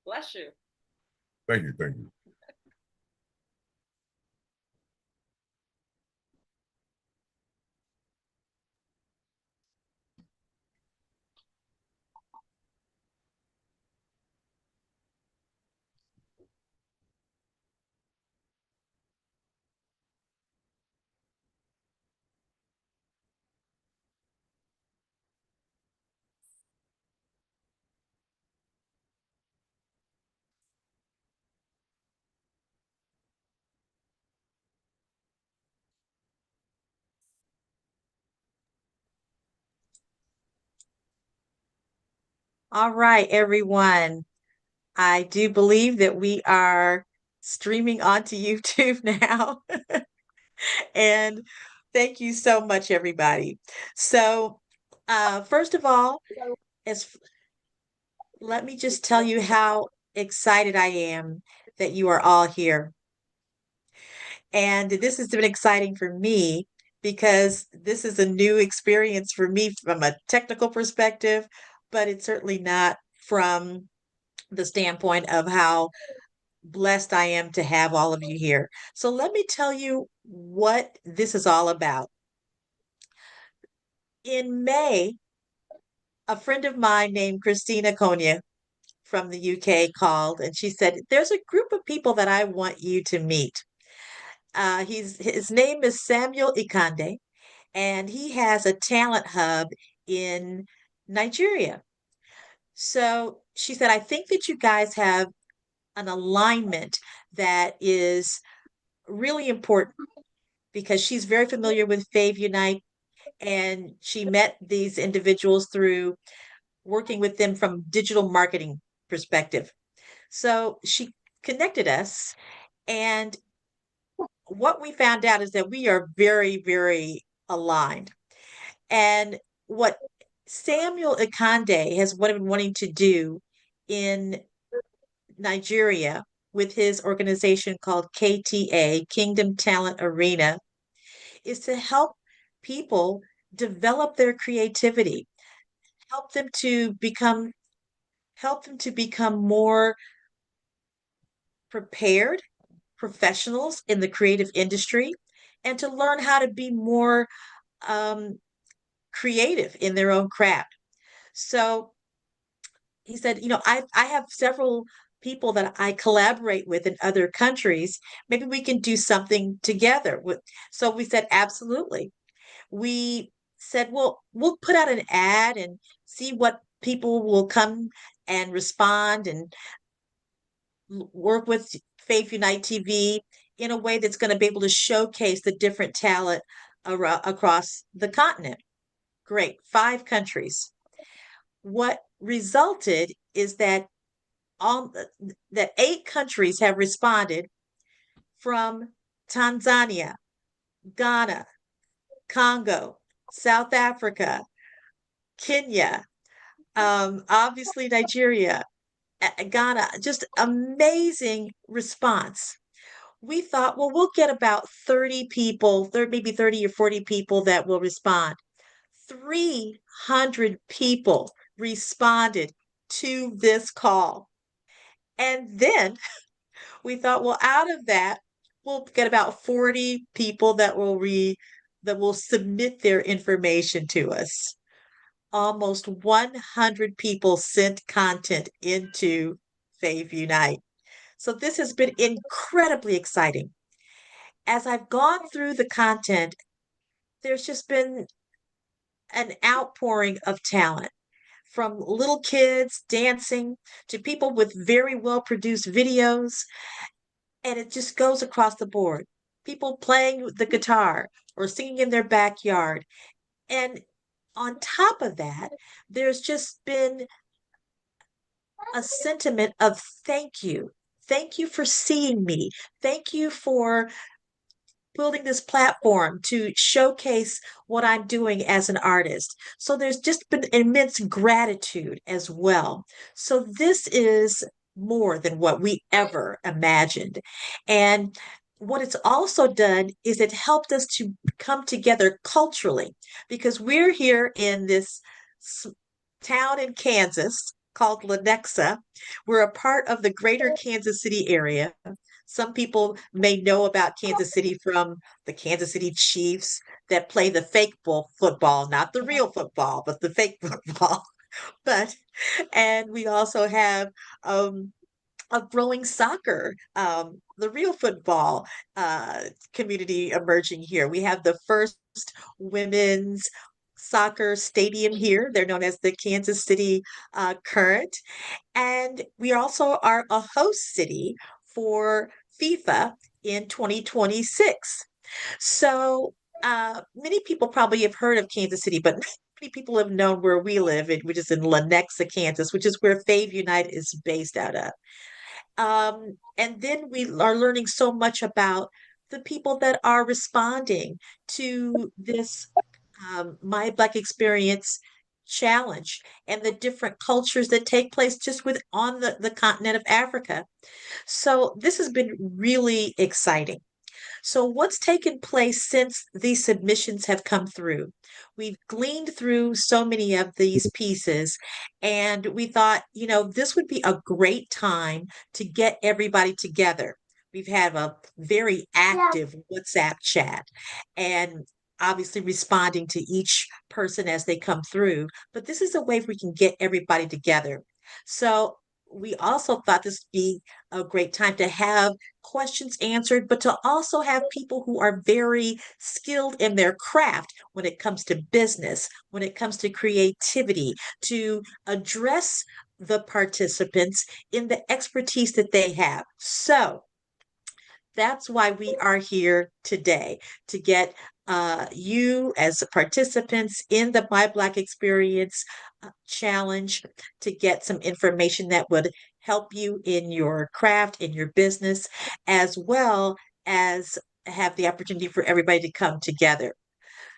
Bless you. Thank you. Thank you. All right, everyone. I do believe that we are streaming onto YouTube now. And thank you so much, everybody. So, first of all, as let me just tell you how excited I am that you are all here. And this has been exciting for me because this is a new experience for me from a technical perspective, but it's certainly not from the standpoint of how blessed I am to have all of you here. So let me tell you what this is all about. In May, a friend of mine named Christina Konya from the UK called and she said, "There's a group of people that I want you to meet." His name is Samuel Ikande, and he has a talent hub in Nigeria. So she said, "I think that you guys have an alignment that is really important because she's very familiar with Fave Unite and she met these individuals through working with them from digital marketing perspective. So she connected us and what we found out is that we are very, very aligned. And what Samuel Ikande has been wanting to do in Nigeria with his organization called KTA, Kingdom Talent Arena, is to help people develop their creativity, help them to become more prepared professionals in the creative industry and to learn how to be more um, creative in their own craft. So he said, I have several people that I collaborate with in other countries. Maybe we can do something together. So we said, absolutely. We said, well, we'll put out an ad and see what people will come and respond and work with Faith Unite TV in a way that's going to be able to showcase the different talent across the continent. Great, 5 countries. What resulted is that all that 8 countries have responded from Tanzania, Ghana, Congo, South Africa, Kenya, obviously Nigeria, Ghana, just amazing response. We thought, well, we'll get about 30 people, maybe 30 or 40 people that will respond. 300 people responded to this call. And then we thought, well, out of that, we'll get about 40 people that will submit their information to us. Almost 100 people sent content into Fave Unite. So this has been incredibly exciting. As I've gone through the content, there's just been an outpouring of talent from little kids dancing to people with very well produced videos. And it just goes across the board. People playing the guitar or singing in their backyard. And on top of that, there's just been a sentiment of thank you. Thank you for seeing me. Thank you for building this platform to showcase what I'm doing as an artist. So there's just been immense gratitude as well. So this is more than what we ever imagined. And what it's also done is it helped us to come together culturally because we're here in this town in Kansas called Lenexa. We're a part of the greater Kansas City area. Some people may know about Kansas City from the Kansas City Chiefs that play the fake bull football, not the real football, but the fake football. But and we also have um, of growing soccer, the real football community emerging here. We have the first women's soccer stadium here. They're known as the Kansas City Current. And we also are a host city for FIFA in 2026. So many people probably have heard of Kansas City, but not many people have known where we live, which is in Lenexa, Kansas, which is where Fave United is based out of. And then we are learning so much about the people that are responding to this My Black Experience challenge and the different cultures that take place just with on the continent of Africa. So this has been really exciting. So, what's taken place since these submissions have come through? We've gleaned through so many of these pieces, and we thought, this would be a great time to get everybody together. We've had a very active WhatsApp chat and obviously responding to each person as they come through. But this is a way we can get everybody together. So, we also thought this would be a great time to have questions answered, but to also have people who are very skilled in their craft when it comes to business, when it comes to creativity, to address the participants in the expertise that they have. So, that's why we are here today to get you as participants in the My Black Experience Challenge to get some information that would help you in your craft, in your business, as well as have the opportunity for everybody to come together.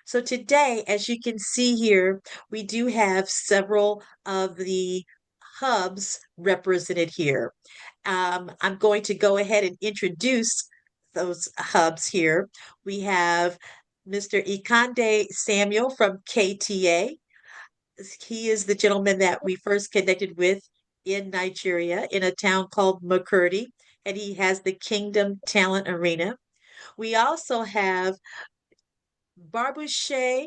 So today, as you can see here, we do have several of the hubs represented here. I'm going to go ahead and introduce those hubs here. We have Mr. Ikande Samuel from KTA. He is the gentleman that we first connected with in Nigeria in a town called Makurdi, and he has the Kingdom Talent Arena. We also have Barbushe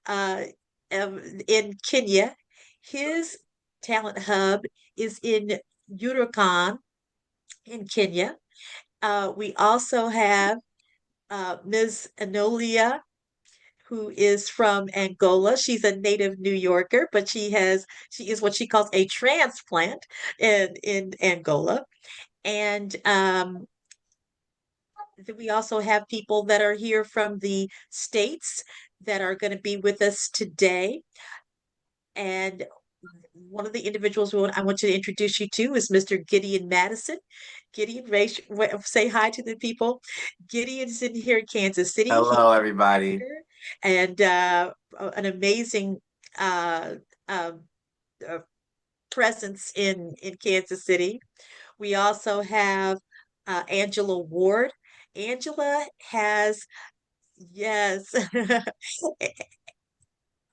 uh, in Kenya. His talent hub is in Urukan in Kenya. We also have Ms. Enolia, who is from Angola. She's a native New Yorker, but she is what she calls a transplant in Angola. And we also have people that are here from the States that are going to be with us today. And one of the individuals I want you to introduce you to is Mr. Gideon Madison. Gideon, say hi to the people. Gideon's in here in Kansas City. He's Hello, everybody. and an amazing uh, um, uh, presence in Kansas City. We also have Angela Ward. Angela has, yes,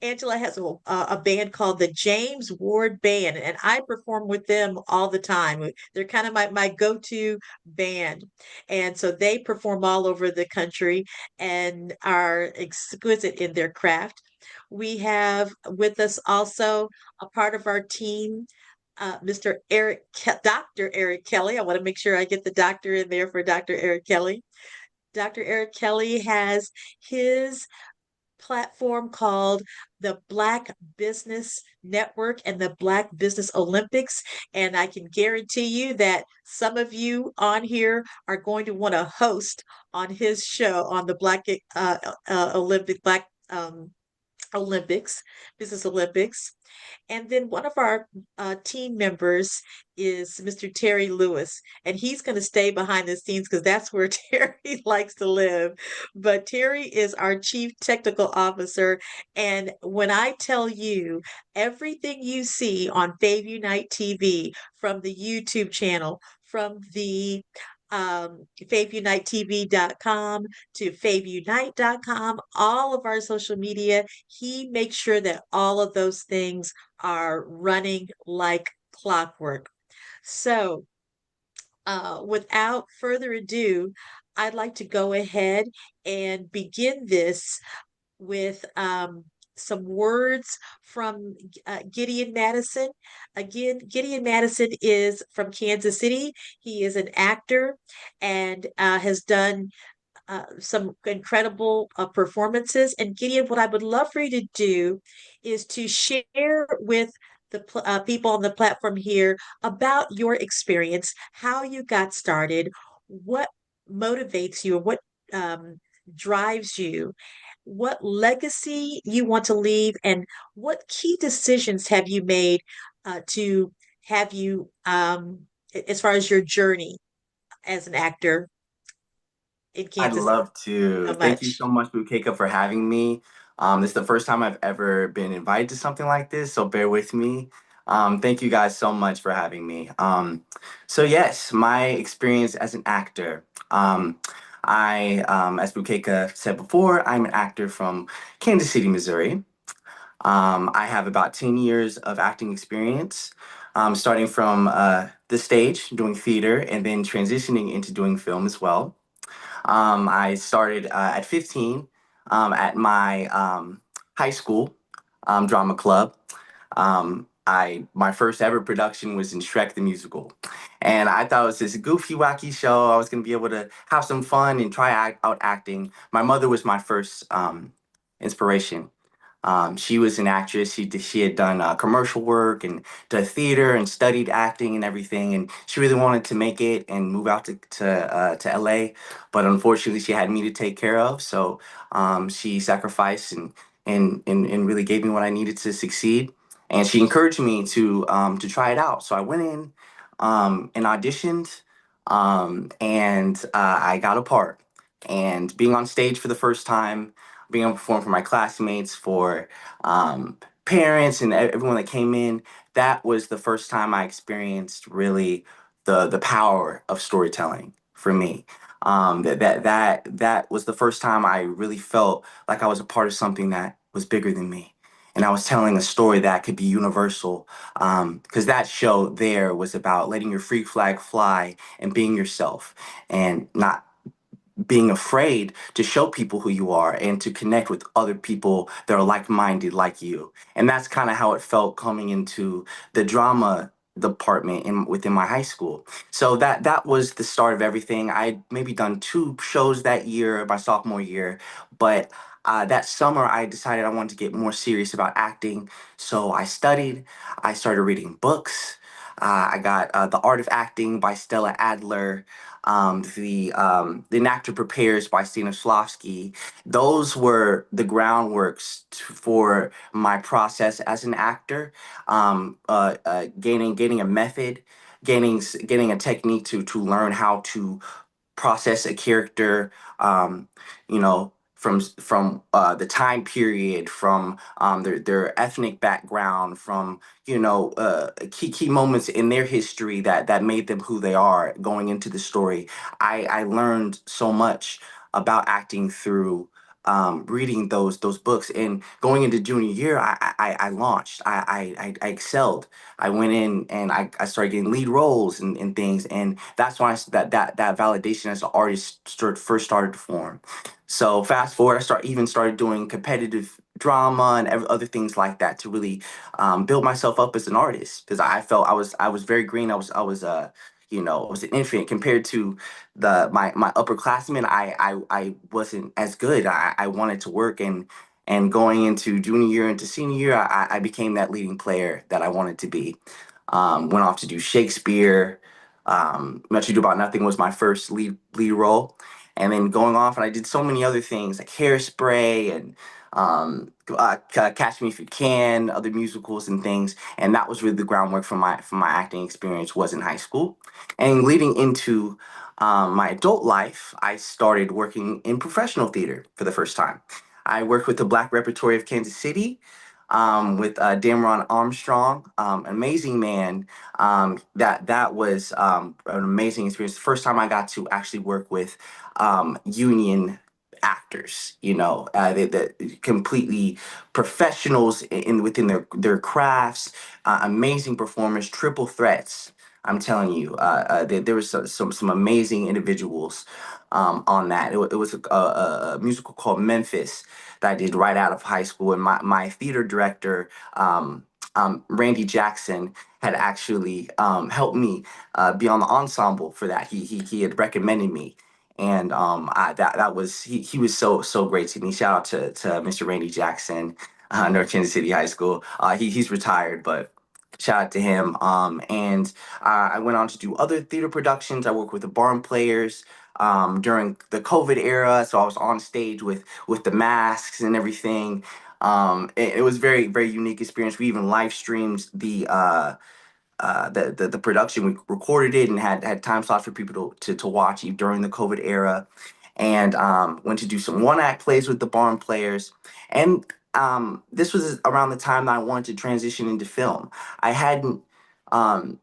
Angela has a band called the James Ward Band, and I perform with them all the time. They're kind of my go-to band. And so they perform all over the country and are exquisite in their craft. We have with us also a part of our team, Mr. Dr. Eric Kelly. I want to make sure I get the doctor in there for Dr. Eric Kelly. Dr. Eric Kelly has his platform called the Black Business Network and the Black Business Olympics. And I can guarantee you that some of you on here are going to want to host on his show on the Black Olympics, Business Olympics. And then one of our team members is Mr. Terry Lewis, and he's going to stay behind the scenes because that's where Terry likes to live. But Terry is our Chief Technical Officer. And when I tell you everything you see on Fave Unite TV, from the YouTube channel, from the FaveUniteTV.com to FaveUnite.com, all of our social media, he makes sure that all of those things are running like clockwork. So, without further ado, I'd like to go ahead and begin this with some words from Gideon Madison. Again, Gideon Madison is from Kansas City. He is an actor and has done some incredible performances. And Gideon, what I would love for you to do is to share with the people on the platform here about your experience, how you got started, what motivates you, or what drives you, what legacy you want to leave, and what key decisions have you made to have you, as far as your journey as an actor in I'd Kansas City love to. so Thank you much. so much, Bukeka, for having me. This is the first time I've ever been invited to something like this, so bear with me. Thank you guys so much for having me. So yes, my experience as an actor. As Bukeka said before, I'm an actor from Kansas City, Missouri. I have about 10 years of acting experience, starting from the stage, doing theater, and then transitioning into doing film as well. I started at 15 at my high school drama club. I my first ever production was in Shrek the Musical, and I thought it was this goofy, wacky show. I was gonna be able to have some fun and try out acting. My mother was my first inspiration. She was an actress. She had done commercial work and done theater and studied acting and everything. And she really wanted to make it and move out to LA, but unfortunately, she had me to take care of. So she sacrificed and really gave me what I needed to succeed. And she encouraged me to try it out. So I went in and auditioned, and I got a part. And being on stage for the first time, being able to perform for my classmates, for parents, and everyone that came in. That was the first time I experienced really the power of storytelling for me. That was the first time I really felt like I was a part of something that was bigger than me. And I was telling a story that could be universal, because that show there was about letting your freak flag fly and being yourself, and not being afraid to show people who you are and to connect with other people that are like-minded like you. And that's kind of how it felt coming into the drama department within my high school. So that was the start of everything. I'd maybe done two shows that year, my sophomore year, but that summer I decided I wanted to get more serious about acting. So I studied, I started reading books. I got The Art of Acting by Stella Adler, the An Actor Prepares by Stanislavski. Those were the groundworks for my process as an actor, gaining a method, gaining a technique to learn how to process a character, from the time period, from their ethnic background, from key moments in their history that made them who they are going into the story. I learned so much about acting through reading those books, and going into junior year, I launched. I excelled. I went in and I started getting lead roles and things, and that's when that validation as an artist first started to form. So fast forward, started doing competitive drama and other things like that to really build myself up as an artist, because I felt I was very green. I was an infant compared to my upperclassmen. I wasn't as good. I wanted to work, and going into junior year into senior year, I became that leading player that I wanted to be. Went off to do Shakespeare. Much Ado About Nothing was my first lead role, and then going off, and I did so many other things like Hairspray and Catch Me If You Can, other musicals and things, and that was really the groundwork for my acting experience was in high school, and leading into my adult life, I started working in professional theater for the first time. I worked with the Black Repertory of Kansas City, with Damron Armstrong, amazing man. That was an amazing experience. The first time I got to actually work with union actors, they completely professionals within their crafts, amazing performers, triple threats. I'm telling you, there was some amazing individuals on that. It was a musical called Memphis that I did right out of high school, and my theater director, Randy Jackson, had actually helped me be on the ensemble for that. He had recommended me, and that was he was so great to me. Shout out to Mr. Randy Jackson, North Kansas City High School. He's retired, but shout out to him. And I went on to do other theater productions. I worked with the Barn Players during the COVID era, so I was on stage with the masks and everything. It was very unique experience. We even live streamed the production. We recorded it and had time slots for people to watch during the COVID era, and went to do some one act plays with the Barn Players. And this was around the time that I wanted to transition into film. I hadn't um,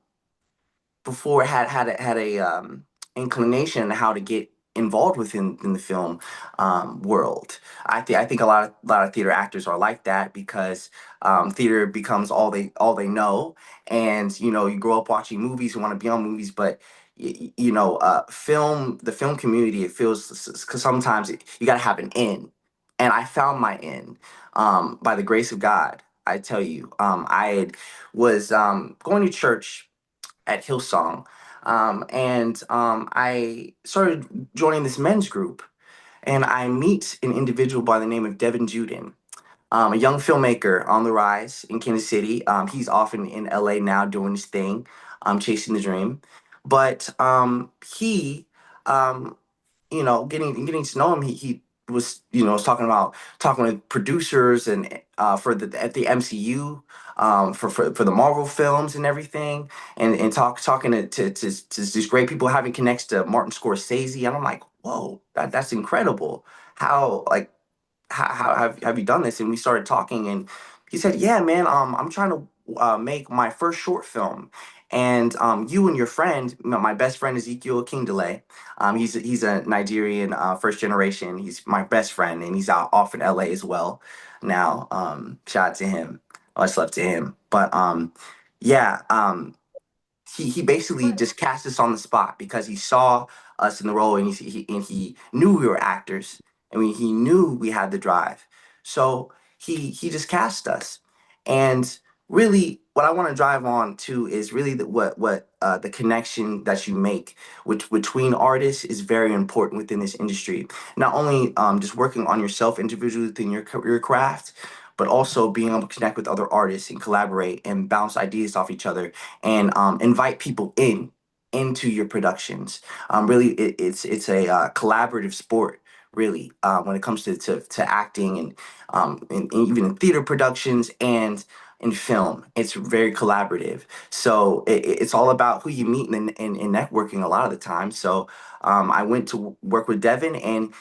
before had a inclination on how to get involved within in the film world. I think a lot of theater actors are like that because theater becomes all they know, and you grow up watching movies and want to be on movies, but the film community, it feels because sometimes you got to have an in, and I found my in by the grace of God. I tell you, was going to church at Hillsong. And I started joining this men's group, and I meet an individual by the name of Devin Juden, a young filmmaker on the rise in Kansas City. He's often in LA now doing his thing, chasing the dream. But he um, getting to know him, he was talking with producers and for at the MCU, for the Marvel films and everything, and talking to these great people, having connects to Martin Scorsese, and I'm like, whoa, that's incredible. How like how have you done this? And we started talking, and he said, yeah, man, I'm trying to make my first short film, and you and your friend, my best friend Ezekiel Kingdele, he's a Nigerian first generation. He's my best friend, and he's out off in LA as well now. Shout out to him. Much love to him. But yeah, he basically just cast us on the spot because he saw us in the role, and he knew we were actors. I mean, he knew we had the drive, so he just cast us. And really, what I want to drive on to is really the connection that you make, which between artists, is very important within this industry. Not only just working on yourself individually within your craft, but also being able to connect with other artists and collaborate and bounce ideas off each other, and invite people into your productions. Really, it's a collaborative sport. Really, when it comes to acting, and even in theater productions and in film, it's very collaborative. So it's all about who you meet and networking a lot of the time. So I went to work with Devin, and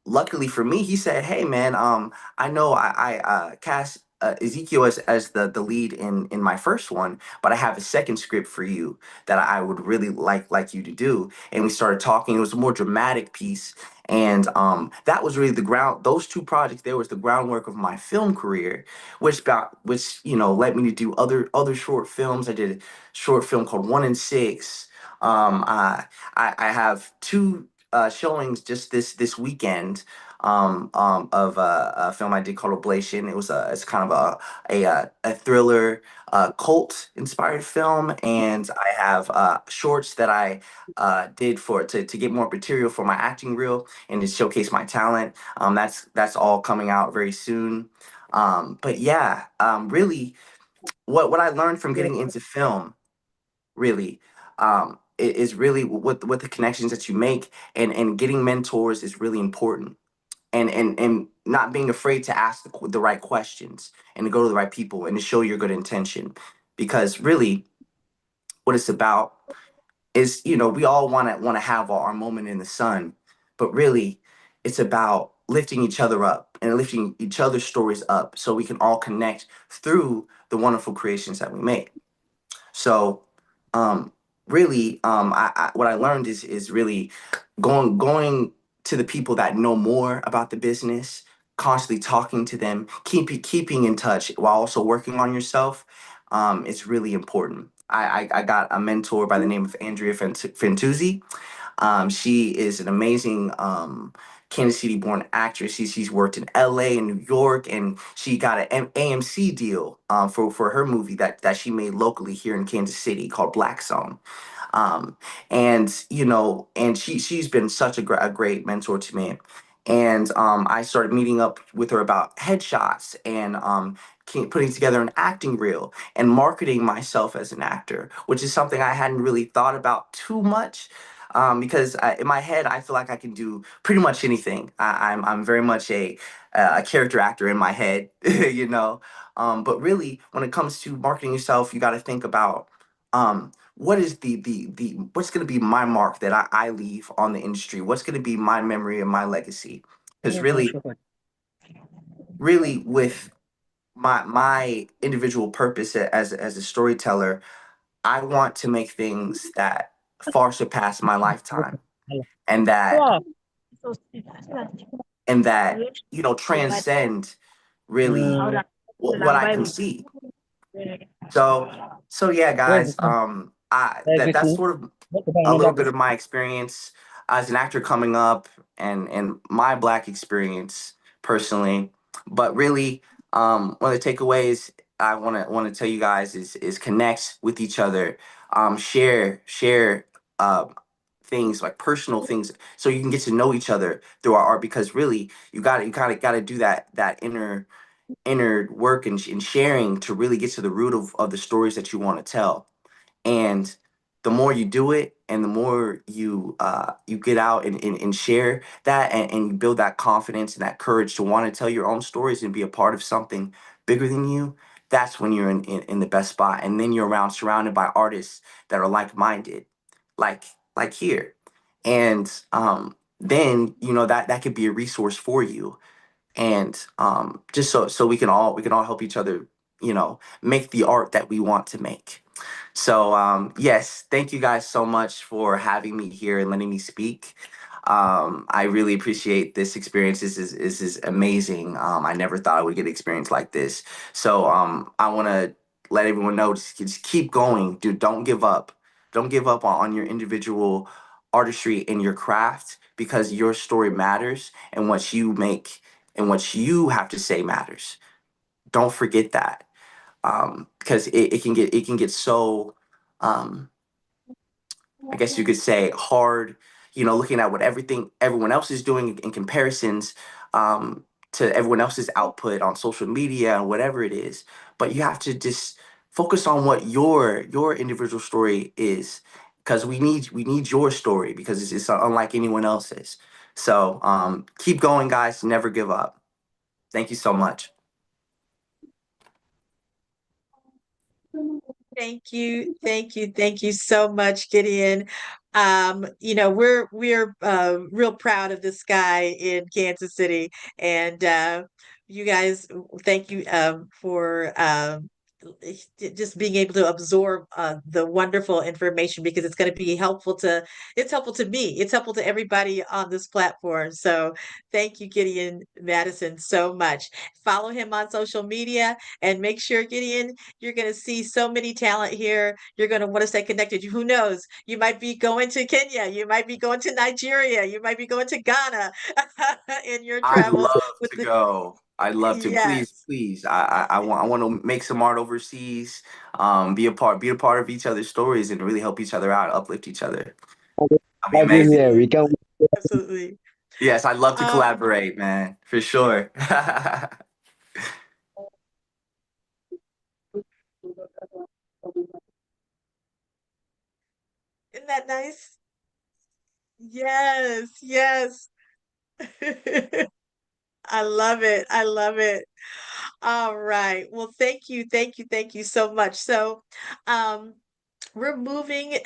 luckily for me, he said, "Hey, man, I know I cast Ezekiel as the lead in my first one, but I have a second script for you that I would really like you to do." And we started talking. It was a more dramatic piece, and that was really the ground. Those two projects there was the groundwork of my film career, which led me to do other short films. I did a short film called One in Six. I have two showings just this weekend of a film I did called Oblation. It's kind of a thriller, cult inspired film, and I have shorts that I did to get more material for my acting reel and to showcase my talent. That's all coming out very soon. But yeah, really, what I learned from getting into film, really, is really what the connections that you make, and getting mentors is really important, and not being afraid to ask the right questions and to go to the right people and to show your good intention, because really what it's about is, we all want to have our moment in the sun, but really it's about lifting each other up and lifting each other's stories up so we can all connect through the wonderful creations that we make. So, really, what I learned is really going to the people that know more about the business, constantly talking to them, keeping in touch while also working on yourself, it's really important. I got a mentor by the name of Andrea Fantuzzi. She is an amazing Kansas City born actress. She's worked in LA and New York, and she got an AMC deal for her movie that she made locally here in Kansas City called Black Zone. And and she's been such a great mentor to me. And I started meeting up with her about headshots and putting together an acting reel and marketing myself as an actor, which is something I hadn't really thought about too much. Because in my head, I feel like I can do pretty much anything. I'm very much a character actor in my head, you know. But really, when it comes to marketing yourself, you got to think about what is the what's going to be my mark that I leave on the industry? What's going to be my memory and my legacy? Because really, with my individual purpose as a storyteller, I want to make things that far surpass my lifetime, and that transcend really what I can see. So yeah, guys. That's sort of a little bit of my experience as an actor coming up, and my Black experience personally. But really, one of the takeaways I want to tell you guys is connect with each other, share uh, things like personal things, so you can get to know each other through our art. Because really, you got to do that inner work and sharing to really get to the root of the stories that you want to tell. And the more you do it, and the more you get out and share that, and you build that confidence and that courage to want to tell your own stories and be a part of something bigger than you, that's when you're in the best spot. And then you're surrounded by artists that are like-minded, like here. And then that could be a resource for you. And just so we can all help each other, make the art that we want to make. So yes, thank you guys so much for having me here and letting me speak. I really appreciate this experience. This is amazing. I never thought I would get an experience like this. So I want to let everyone know, just keep going, dude. Don't give up. Don't give up on your individual artistry and your craft, because your story matters, and what you make and what you have to say matters. Don't forget that, because it can get so, um, I guess you could say, hard, looking at what everyone else is doing in comparisons, to everyone else's output on social media and whatever it is. But you have to just focus on what your individual story is, because we need your story, because it's unlike anyone else's. So keep going, guys. Never give up. Thank you so much. Thank you so much, Gideon. We're real proud of this guy in Kansas City, and you guys, thank you for just being able to absorb the wonderful information, because it's helpful to me, it's helpful to everybody on this platform. So thank you, Gideon Madison, so much. Follow him on social media, and make sure, Gideon, you're going to see so many talent here. You're going to want to stay connected. Who knows? You might be going to Kenya. You might be going to Nigeria. You might be going to Ghana in your I'd travels love with to the, go. I'd love to. Please, yes. please. I want to make some art overseas. Be a part of each other's stories, and really help each other out, uplift each other. That'd be Have you amazing. here? We Absolutely. can. Absolutely. Yes, I'd love to Uh, collaborate, man, for sure. isn't that nice? Yes, yes. I love it. I love it. All right. Well, thank you so much. So, um, we're moving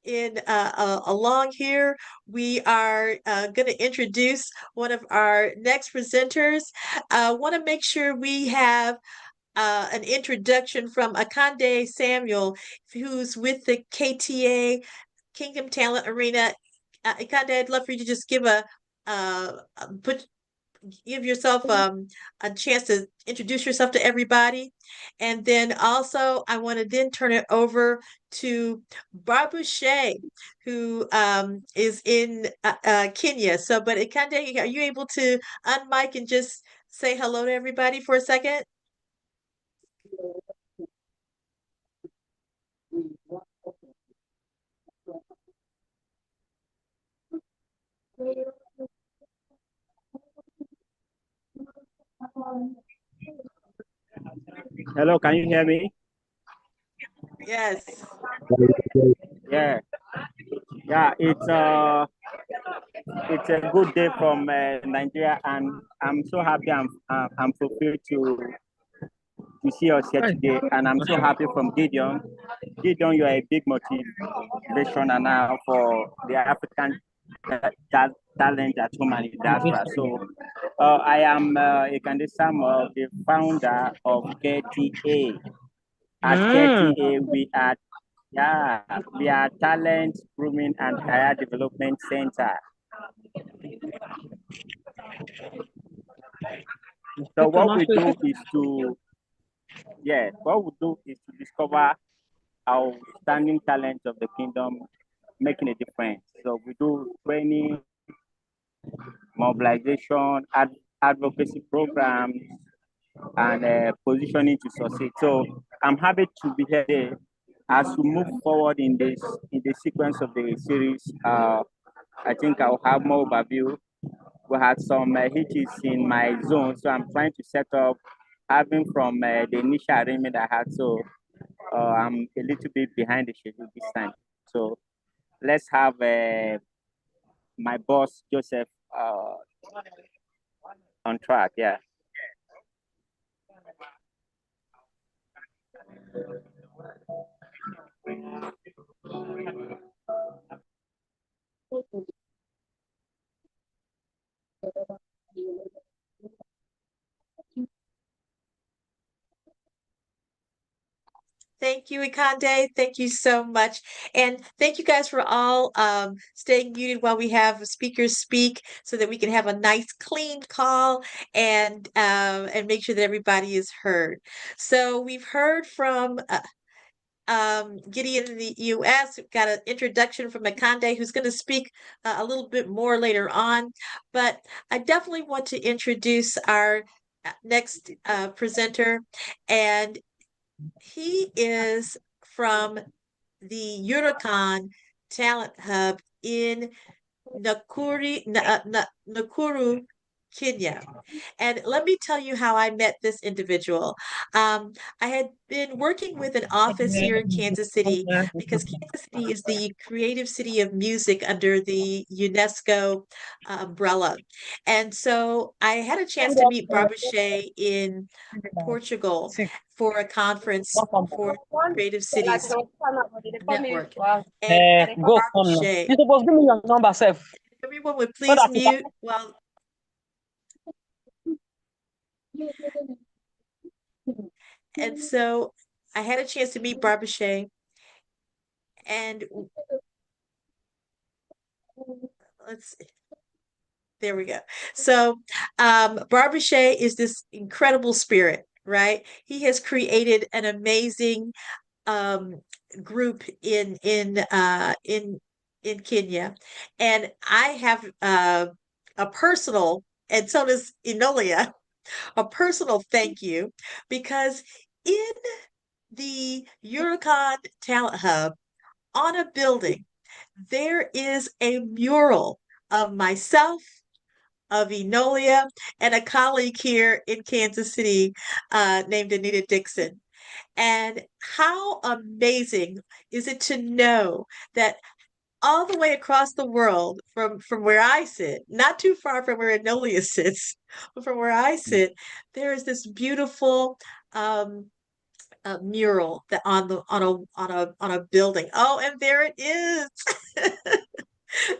in along here. We are going to introduce one of our next presenters. Want to make sure we have an introduction from Akande Samuel, who's with the KTA Kingdom Talent Arena. Akande, I'd love for you to just give give yourself a chance to introduce yourself to everybody. And then also, I want to then turn it over to Barbara Shea, who is in Kenya. So, but Ikande, are you able to unmic and just say hello to everybody for a second? Hello, can you hear me? Yes. Yeah, yeah. It's a good day from Nigeria, and I'm so happy. I'm fulfilled to see us here today, and I'm so happy from Gideon. Gideon, you are a big motivation now for the African talent at home and in diaspora. So, I am Ekande Samuel, the founder of KTA. At KTA, we are Talent Grooming and Career Development Center. So what we do is to discover outstanding talents of the kingdom, making a difference. So we do training, mobilization, advocacy programs, and positioning to succeed. So I'm happy to be here today as we move forward in the sequence of the series. I think I'll have more overview. We had some hitches in my zone, so I'm trying to set up, having from the initial arrangement I had. So I'm a little bit behind the schedule this time. So let's have my boss Joseph on track. Yeah. Thank you, Ikande. Thank you so much. And thank you guys for all staying muted while we have speakers speak so that we can have a nice clean call and make sure that everybody is heard. So we've heard from Gideon in the US. We've got an introduction from Ikande, who's going to speak a little bit more later on. But I definitely want to introduce our next presenter. And he is from the Eurocon Talent Hub in Nakuru, Kenya. And let me tell you how I met this individual. I had been working with an office here in Kansas City because Kansas City is the creative city of music under the UNESCO umbrella. And so I had a chance to meet Barbara Shea in Portugal for a conference for Creative Cities Network. And Go Barbara come now. Shea, You supposed give me your number, self. everyone would So please that you can mute while and so I had a chance to meet Barbara Shea and let's see. There we go. So Barbara Shea is this incredible spirit, right? He has created an amazing um group in Kenya. And I have a personal, and so does Enolia, a personal thank you because in the Eurocon Talent Hub on a building, there is a mural of myself, of Enolia, and a colleague here in Kansas City named Anita Dixon. And how amazing is it to know that all the way across the world from where I sit, not too far from where Enolia sits, but from where I sit, there is this beautiful mural that on a building. Oh, and there it is.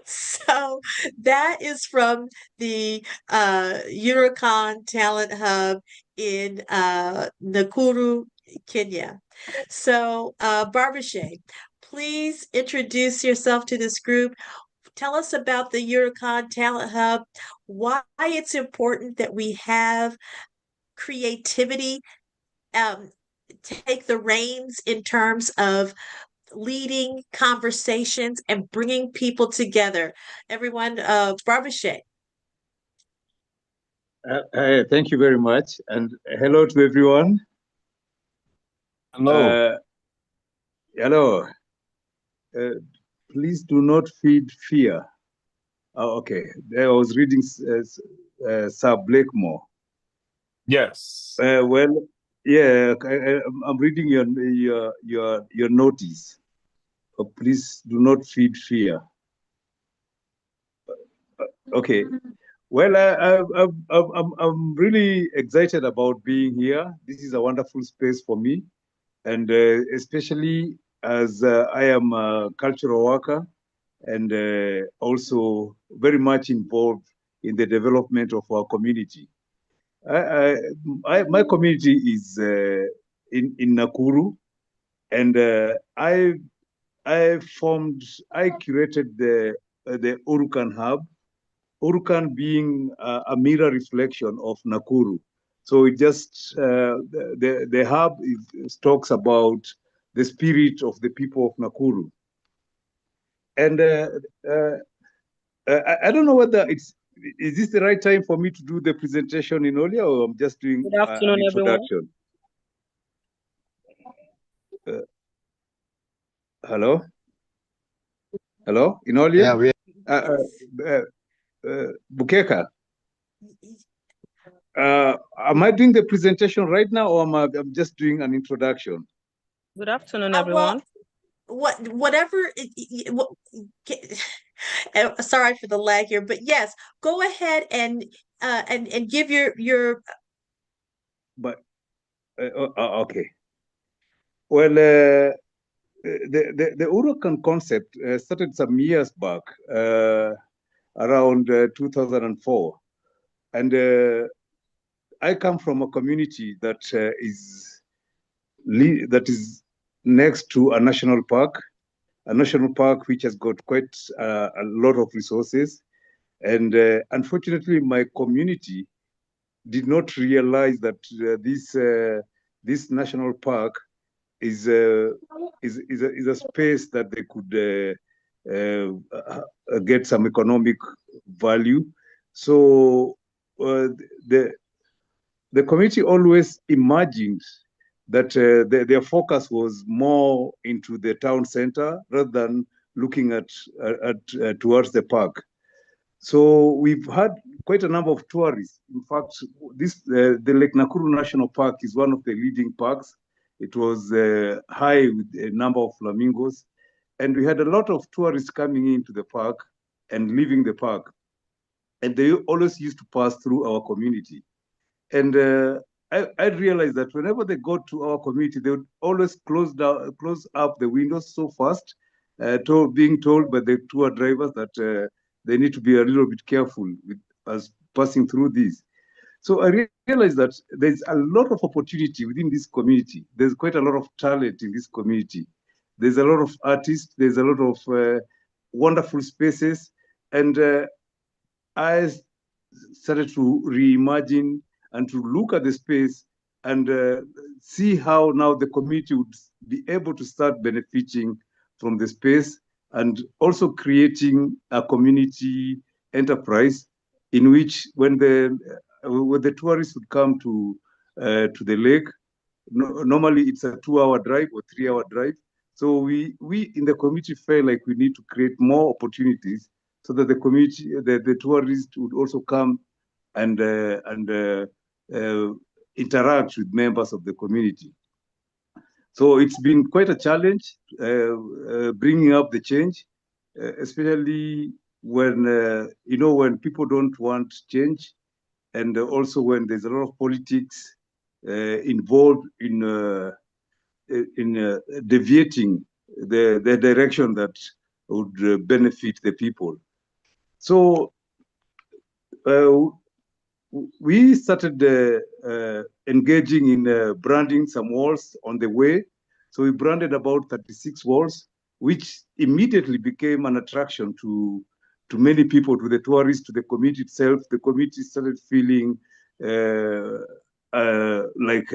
So that is from the Eurocon Talent Hub in Nakuru, Kenya. So Barbara Shea, please introduce yourself to this group. tell us about the Eurocon Talent Hub, why it's important that we have creativity take the reins in terms of leading conversations and bringing people together. Everyone, Barbashay. Thank you very much, and hello to everyone. Hello. Hello. Please do not feed fear. Oh, okay. I was reading Sir Blakemore. Yes. Well, yeah, I'm reading your notice. Please do not feed fear. Okay. Well, I'm really excited about being here. This is a wonderful space for me, and especially as I am a cultural worker and also very much involved in the development of our community. My community is in Nakuru, and I curated the Urukan Hub. Urukan being a mirror reflection of Nakuru. So it just, the hub talks about the spirit of the people of Nakuru. And I don't know whether is this the right time for me to do the presentation in Olia, or I'm just doing Good afternoon, an introduction? Hello? Hello, in Olia? Yes. Bukeka, am I doing the presentation right now, or I'm just doing an introduction? Good afternoon, everyone. Well, whatever. Sorry for the lag here, but yes, go ahead and give your. But okay. Well, the Urukan concept started some years back, around 2004, and I come from a community that is next to a national park which has got quite a lot of resources, and unfortunately, my community did not realize that this national park is a space that they could get some economic value. So the community always imagined that their focus was more into the town center rather than looking at towards the park. So we've had quite a number of tourists. In fact, the Lake Nakuru National Park is one of the leading parks. It was high with a number of flamingos, and we had a lot of tourists coming into the park and leaving the park, and they always used to pass through our community. And I realized that whenever they got to our community, they would always close up the windows so fast, being told by the tour drivers that they need to be a little bit careful with us passing through these. So I realized that there's a lot of opportunity within this community. There's quite a lot of talent in this community. There's a lot of artists. There's a lot of wonderful spaces. And I started to reimagine and to look at the space and see how now the community would be able to start benefiting from the space, and also creating a community enterprise in which when the tourists would come to the lake, normally it's a 2-hour drive or 3-hour drive. So we in the community felt like we need to create more opportunities so that the community, the tourists would also come and interact with members of the community. So it's been quite a challenge bringing up the change, especially when when people don't want change, and also when there's a lot of politics involved in deviating the direction that would benefit the people. So we started engaging in branding some walls on the way. So we branded about 36 walls, which immediately became an attraction to many people, to the tourists, to the community itself. The community started feeling like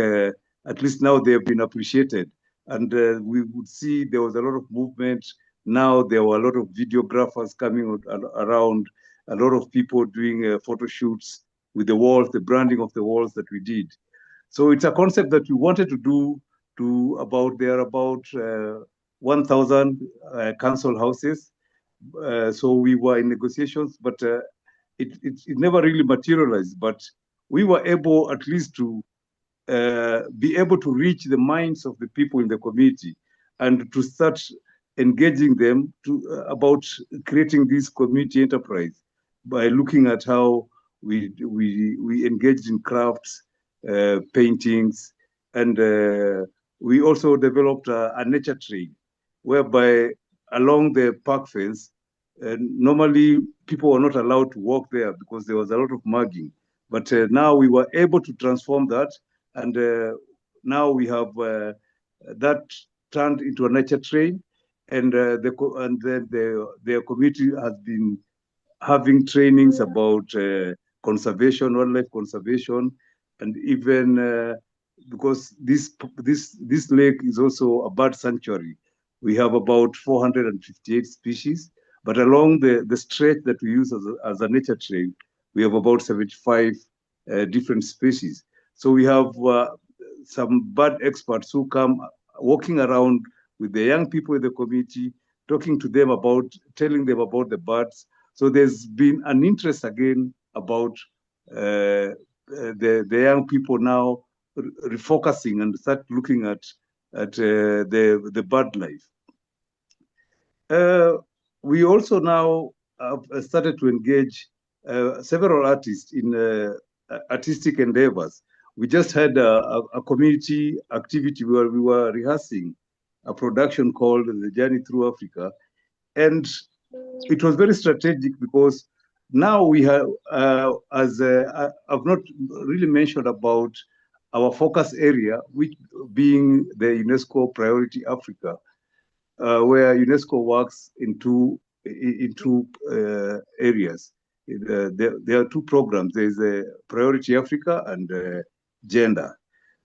at least now they have been appreciated. And we would see there was a lot of movement. Now there were a lot of videographers coming around, a lot of people doing photo shoots with the walls, the branding of the walls that we did. So it's a concept that we wanted to do to about 1,000 council houses. So we were in negotiations, but it never really materialized. But we were able at least to be able to reach the minds of the people in the community and to start engaging them about creating this community enterprise by looking at how we engaged in crafts, paintings, and we also developed a nature trail whereby along the park fence, normally people were not allowed to walk there because there was a lot of mugging. But now we were able to transform that, and now we have that turned into a nature trail, and the community has been having trainings about conservation, wildlife conservation, and even because this lake is also a bird sanctuary. We have about 458 species, but along the stretch that we use as a nature trail, we have about 75 different species. So we have some bird experts who come walking around with the young people in the community, talking to them about, telling them about the birds. So there's been an interest again about the young people now refocusing and start looking at the bird life. We also now have started to engage several artists in artistic endeavors. We just had a community activity where we were rehearsing a production called The Journey Through Africa. And it was very strategic because now we have, I've not really mentioned about our focus area, which being the UNESCO Priority Africa, where UNESCO works in two areas. There are two programs. There's a Priority Africa and gender.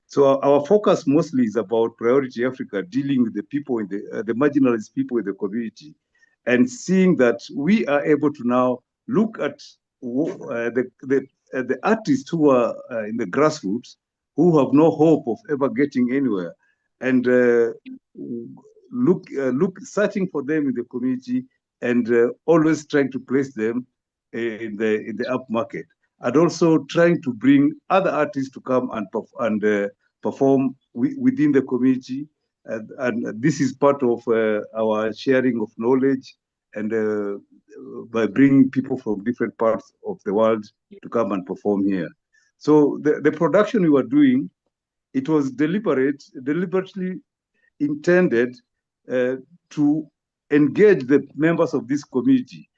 So our focus mostly is about Priority Africa, dealing with the people in the marginalized people in the community, and seeing that we are able to now look at the artists who are in the grassroots, who have no hope of ever getting anywhere, and searching for them in the community, and always trying to place them in the up market, and also trying to bring other artists to come and perform within the community. And this is part of our sharing of knowledge, and by bringing people from different parts of the world to come and perform here. So the production we were doing, it was deliberately intended to engage the members of this community,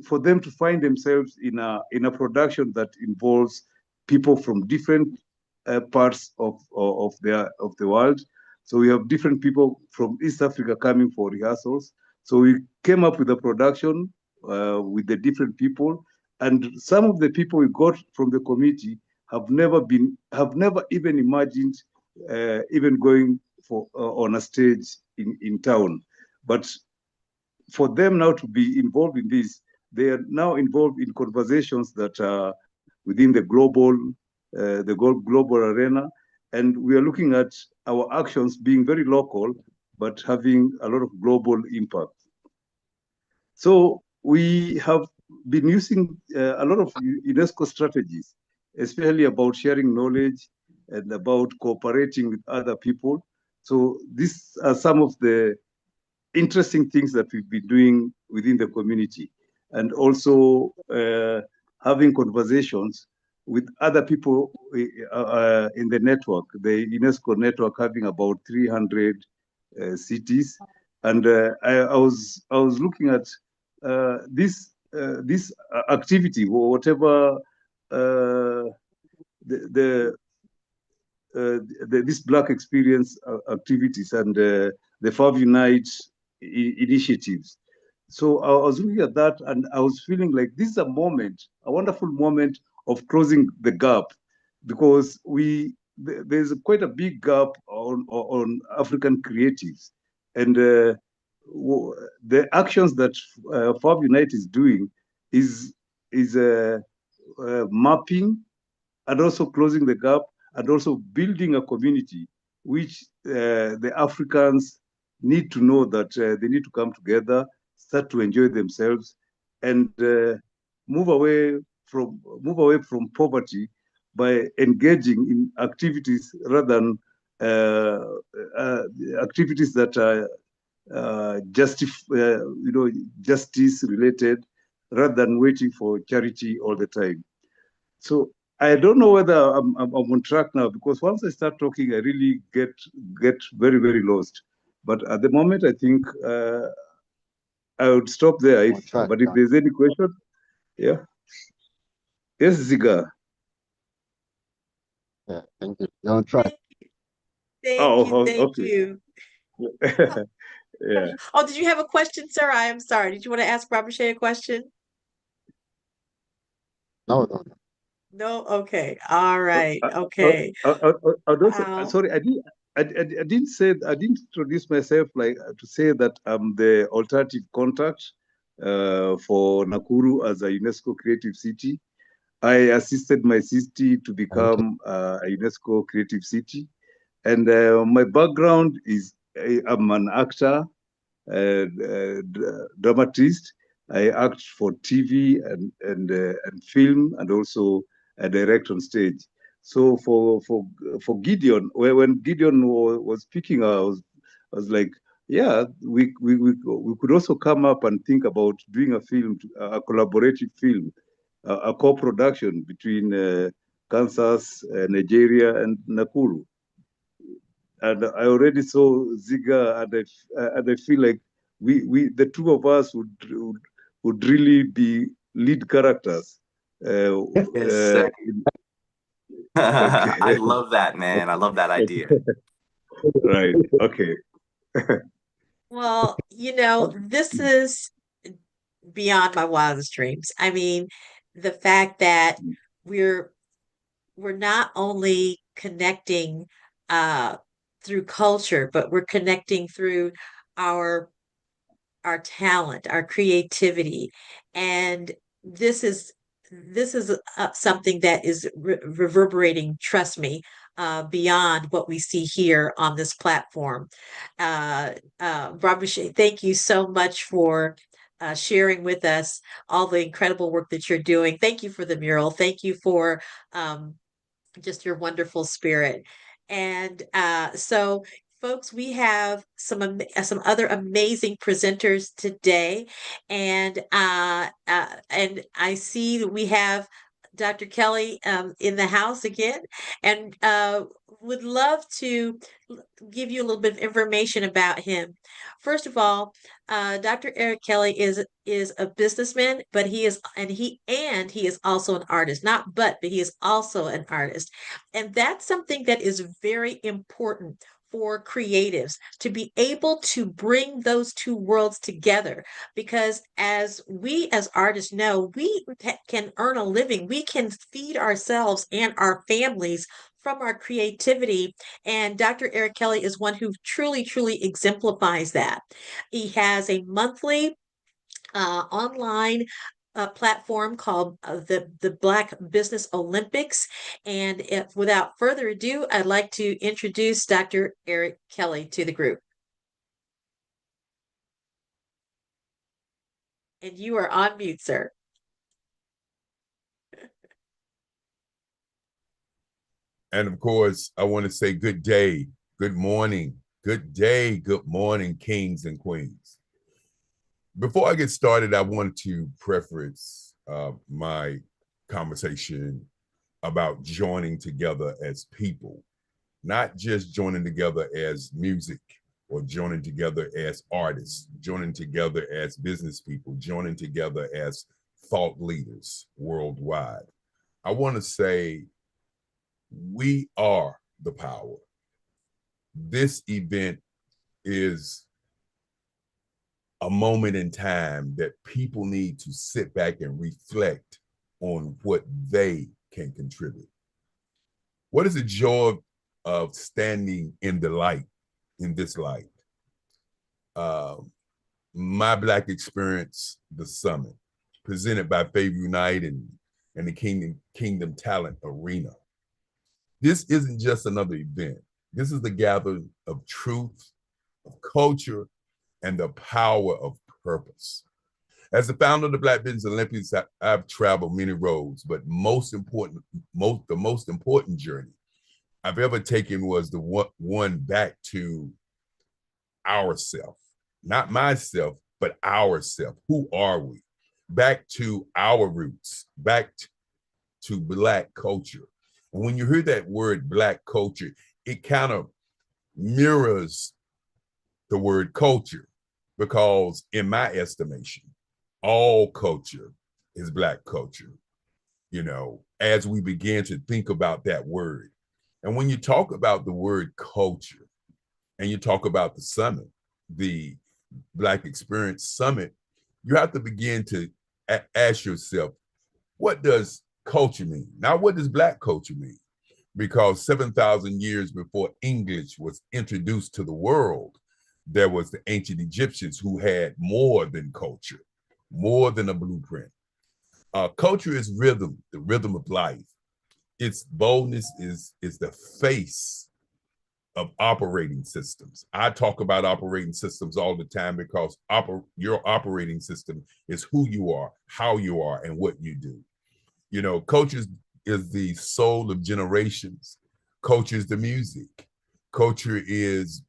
for them to find themselves in a production that involves people from different parts of the world. So we have different people from East Africa coming for rehearsals. So we came up with a production with the different people, and some of the people we got from the community have never even imagined even going for on a stage in town. But for them now to be involved in this, they are now involved in conversations that are within the global arena, and we are looking at our actions being very local but having a lot of global impact. So we have been using a lot of UNESCO strategies, especially about sharing knowledge and about cooperating with other people. So these are some of the interesting things that we've been doing within the community, and also having conversations with other people in the network, the UNESCO network, having about 300 cities. And I was looking at this activity, whatever this Black Experience activities and the Five Unite initiatives. So I was looking at that and I was feeling like this is a moment, a wonderful moment of closing the gap, because there's quite a big gap on African creatives. And the actions that Fab Unite is doing is mapping and also closing the gap and also building a community which the Africans need to know that they need to come together, start to enjoy themselves, and move away from poverty by engaging in activities rather than activities that are justice related, rather than waiting for charity all the time. So I don't know whether I'm on track now, because once I start talking, I really get very, very lost. But at the moment, I think I would stop there. But if there's any question, yeah. Yes, Ziga. Yeah, thank you. You're on track. Thank you. Yeah. Oh, did you have a question, sir? I am sorry. Did you want to ask Robert Shea a question? No. No? Okay. All right. Okay. Sorry, I didn't introduce myself to say that I'm the alternative contact for Nakuru as a UNESCO Creative City. I assisted my city to become a UNESCO Creative City. And my background is I'm an actor, dramatist. I act for TV and film, and also direct on stage. So for Gideon, when Gideon was speaking, I was like, yeah, we could also come up and think about doing a film, a collaborative film, a co-production between Kansas, Nigeria, and Nakuru. And I already saw Ziga, and I feel like the two of us would really be lead characters. Yes. I love that, man. I love that idea. Right. Okay. Well, this is beyond my wildest dreams. I mean, the fact that we're not only connecting through culture, but we're connecting through our talent, our creativity, and this is something that is reverberating. Trust me, beyond what we see here on this platform. Robert Shea, thank you so much for sharing with us all the incredible work that you're doing. Thank you for the mural. Thank you for just your wonderful spirit. And so, folks, we have some other amazing presenters today, and I see that we have Dr. Kelly in the house again, and would love to give you a little bit of information about him. First of all, Dr. Eric Kelly is a businessman, but he is also an artist. But he is also an artist, and that's something that is very important for creatives to be able to bring those two worlds together, because as we as artists know, we can earn a living, we can feed ourselves and our families from our creativity. And Dr. Eric Kelly is one who truly, truly exemplifies that. He has a monthly online platform called the Black Business Olympics. And without further ado, I'd like to introduce Dr. Eric Kelly to the group. And you are on mute, sir. And of course, I want to say good day, good morning, good day, good morning, kings and queens. Before I get started, I want to preface my conversation about joining together as people, not just joining together as music or joining together as artists, joining together as business people, joining together as thought leaders worldwide. I want to say we are the power. This event is a moment in time that people need to sit back and reflect on what they can contribute. What is the joy of standing in the light, in this light? My Black Experience, the Summit, presented by Favor Unite and the Kingdom Talent Arena. This isn't just another event. This is the gathering of truth, of culture, and the power of purpose. As the founder of the Black Business Olympics, I've traveled many roads, but the most important journey I've ever taken was the one back to ourself, not myself, but ourself. Who are we? Back to our roots, back to Black culture. And when you hear that word Black culture, it kind of mirrors the word culture, because in my estimation, all culture is Black culture, you know, as we begin to think about that word. And when you talk about the word culture and you talk about the summit, the Black Experience Summit, you have to begin to ask yourself, what does culture mean? Now, what does Black culture mean? Because 7,000 years before English was introduced to the world, there was the ancient Egyptians who had more than culture, more than a blueprint. Culture is rhythm, the rhythm of life. Its boldness is the face of operating systems. I talk about operating systems all the time because your operating system is who you are, how you are, and what you do. You know, culture is the soul of generations. Culture is the music. Culture is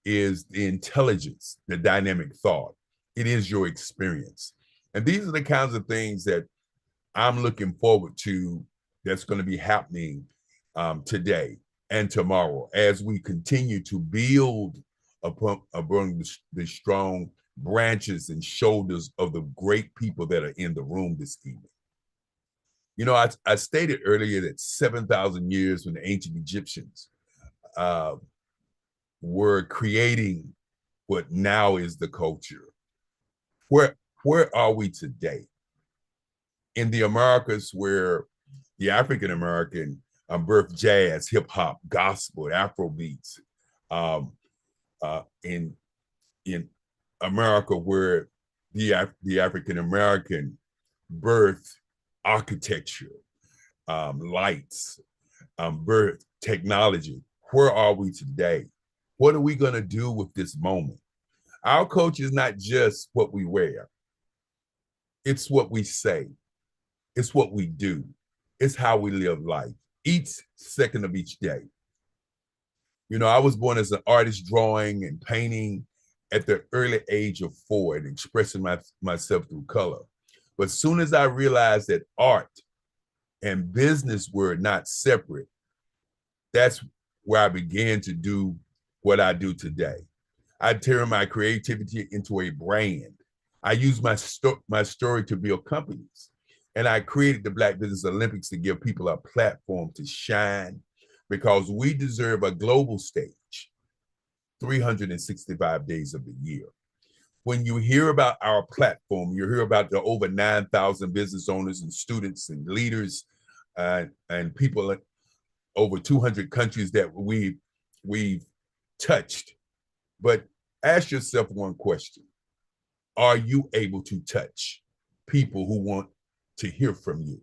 the intelligence, the dynamic thought. It is your experience. And these are the kinds of things that I'm looking forward to that's going to be happening today and tomorrow as we continue to build upon the strong branches and shoulders of the great people that are in the room this evening. You know, I stated earlier that 7,000 years when the ancient Egyptians were creating what now is the culture. Where are we today? In the Americas, where the African American birthed jazz, hip hop, gospel, Afro beats, in America, where the African American birthed architecture, lights, birth, technology. Where are we today? What are we going to do with this moment? Our culture is not just what we wear. It's what we say. It's what we do. It's how we live life, each second of each day. You know, I was born as an artist, drawing and painting at the early age of 4 and expressing myself through color. But as soon as I realized that art and business were not separate, that's where I began to do what I do today. I turn my creativity into a brand. I use my story to build companies. And I created the Black Business Olympics to give people a platform to shine, because we deserve a global stage 365 days of the year. When you hear about our platform, you hear about the over 9,000 business owners and students and leaders and people in over 200 countries that we've touched. But ask yourself one question. Are you able to touch people who want to hear from you?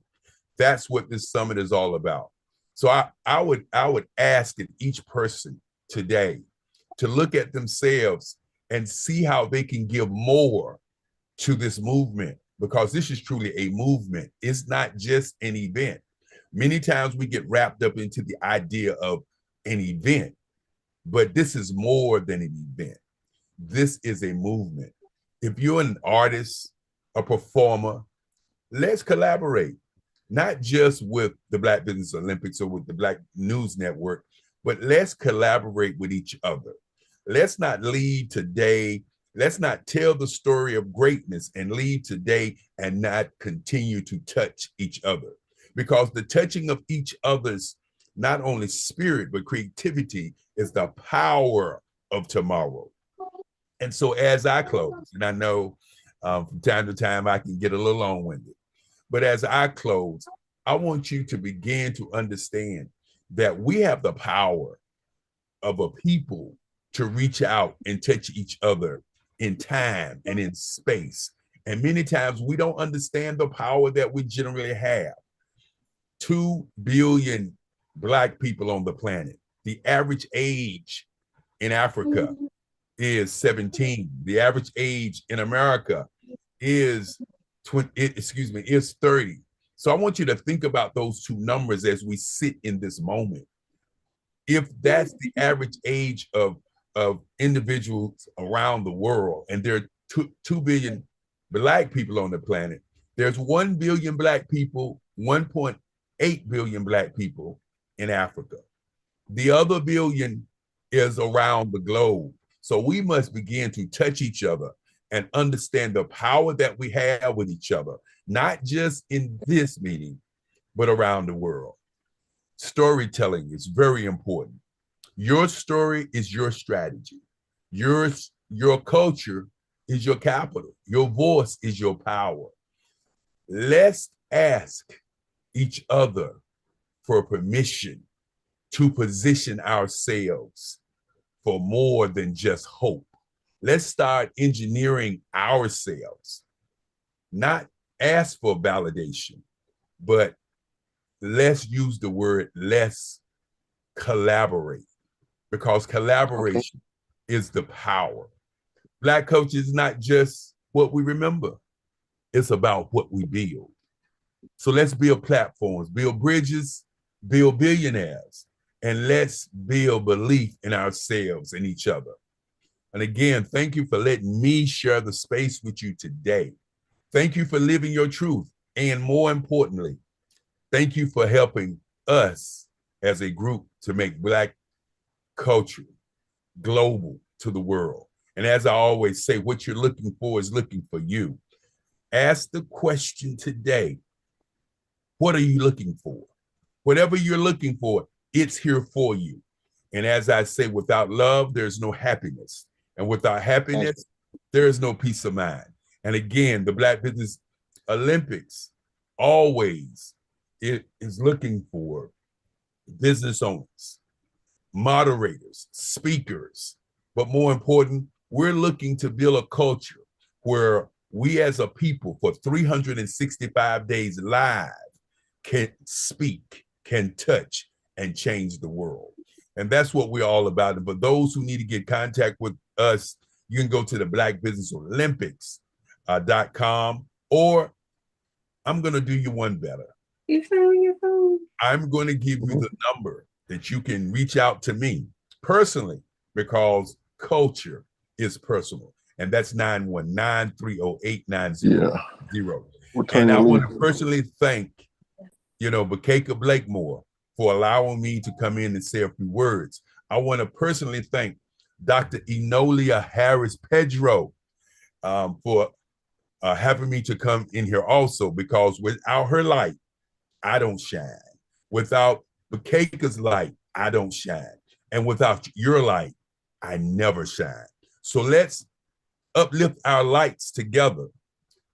That's what this summit is all about. So I would ask that each person today to look at themselves and see how they can give more to this movement, because this is truly a movement. It's not just an event. Many times we get wrapped up into the idea of an event, but this is more than an event. This is a movement. If you're an artist, a performer, let's collaborate, not just with the Black Business Olympics or with the Black News Network, but let's collaborate with each other. Let's not leave today. Let's not tell the story of greatness and leave today and not continue to touch each other. Because the touching of each other's not only spirit, but creativity is the power of tomorrow. And so as I close, and I know from time to time I can get a little long-winded, but as I close, I want you to begin to understand that we have the power of a people to reach out and touch each other in time and in space. And many times we don't understand the power that we generally have. 2 billion Black people on the planet. The average age in Africa is 17. The average age in America is 30. So I want you to think about those two numbers as we sit in this moment. If that's the average age of individuals around the world, and there are 2 billion Black people on the planet, there's 1 billion Black people, 1.8 billion Black people in Africa. The other billion is around the globe. So we must begin to touch each other and understand the power that we have with each other, not just in this meeting, but around the world. Storytelling is very important. Your story is your strategy. Your culture is your capital. Your voice is your power. Let's ask each other for permission to position ourselves for more than just hope. Let's start engineering ourselves, not ask for validation, but let's use the word let's collaborate, because collaboration is the power. Black culture is not just what we remember, it's about what we build. So let's build platforms, build bridges, build billionaires, and let's build belief in ourselves and each other. And again, thank you for letting me share the space with you today. Thank you for living your truth. And more importantly, thank you for helping us as a group to make Black culture global to the world. And as I always say, what you're looking for is looking for you. Ask the question today, what are you looking for? Whatever you're looking for, it's here for you. And as I say, without love, there's no happiness. And without happiness, there is no peace of mind. And again, the Black Business Olympics always is looking for business owners, moderators, speakers, but more important, we're looking to build a culture where we as a people for 365 days live can speak, can touch, and change the world. And that's what we're all about. And for those who need to get contact with us, you can go to the blackbusinessolympics.com, or I'm going to do you one better. I'm going to give you the number that you can reach out to me personally, because culture is personal. And that's 919-308-900. And I want to personally thank, Bakeka Blakemore for allowing me to come in and say a few words. I want to personally thank Dr. Enolia Harris Pedro for having me to come in here also, because without her light, I don't shine. Without Bakeka's light, I don't shine. And without your light, I never shine. So let's uplift our lights together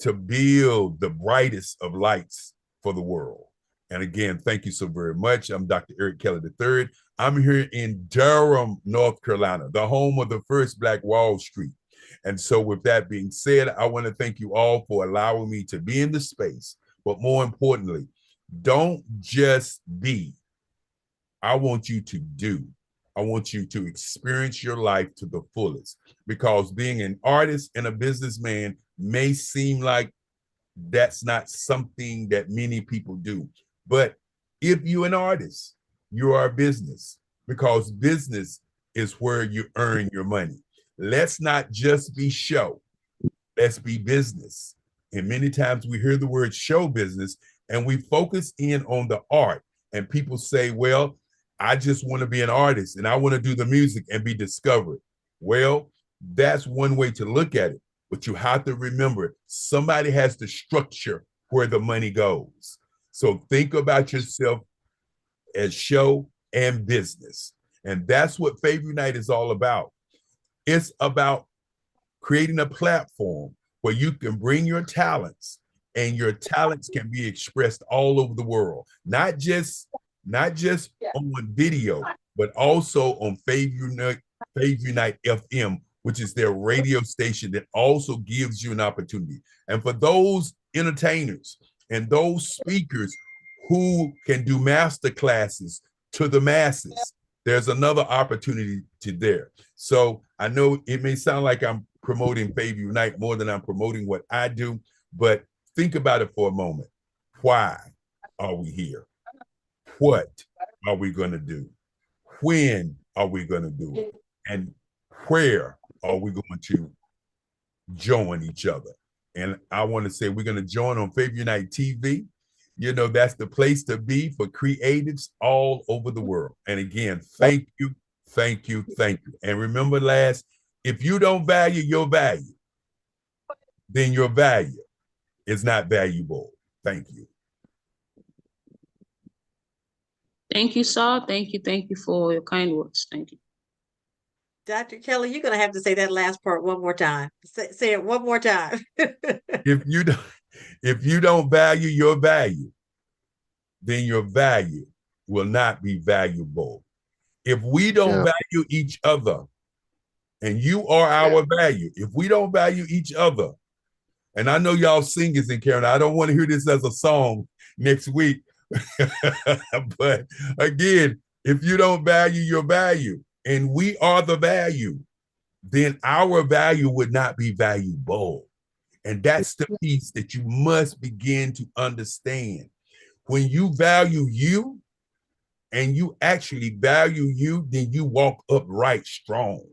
to build the brightest of lights for the world. And again, thank you so very much. I'm Dr. Eric Kelly III. I'm here in Durham, North Carolina, the home of the first Black Wall Street. And so with that being said, I want to thank you all for allowing me to be in the space. But more importantly, don't just be. I want you to do. I want you to experience your life to the fullest, because being an artist and a businessman may seem like that's not something that many people do. But if you're an artist, you are a business, because business is where you earn your money. Let's not just be show, let's be business. And many times we hear the word show business and we focus in on the art, and people say, well, I just want to be an artist and I want to do the music and be discovered. Well, that's one way to look at it, but you have to remember somebody has to structure where the money goes. So think about yourself as show and business. And that's what Favor Unite is all about. It's about creating a platform where you can bring your talents and your talents can be expressed all over the world, not just on video, but also on Fave Unite FM, which is their radio station that also gives you an opportunity. And for those entertainers and those speakers who can do master classes to the masses, there's another opportunity to there. So I know it may sound like I'm promoting Fave Unite more than I'm promoting what I do, but think about it for a moment. Why are we here? What are we going to do? When are we going to do it? And where are we going to join each other? And I want to say we're going to join on Fave Unite TV. You know, that's the place to be for creatives all over the world. And again, thank you, thank you, thank you. And remember, last, if you don't value your value, then your value is not valuable. Thank you. Thank you, sir. Thank you for your kind words. Thank you. Dr. Kelly, you're going to have to say that last part one more time. Say it one more time. If you don't value your value, then your value will not be valuable. If we don't value each other, and you are our value, if we don't value each other, and I know y'all singers in Canada, I don't want to hear this as a song next week. But again, if you don't value your value, and we are the value, then our value would not be valuable. And that's the piece that you must begin to understand. When you value you and you actually value you, then you walk upright strong.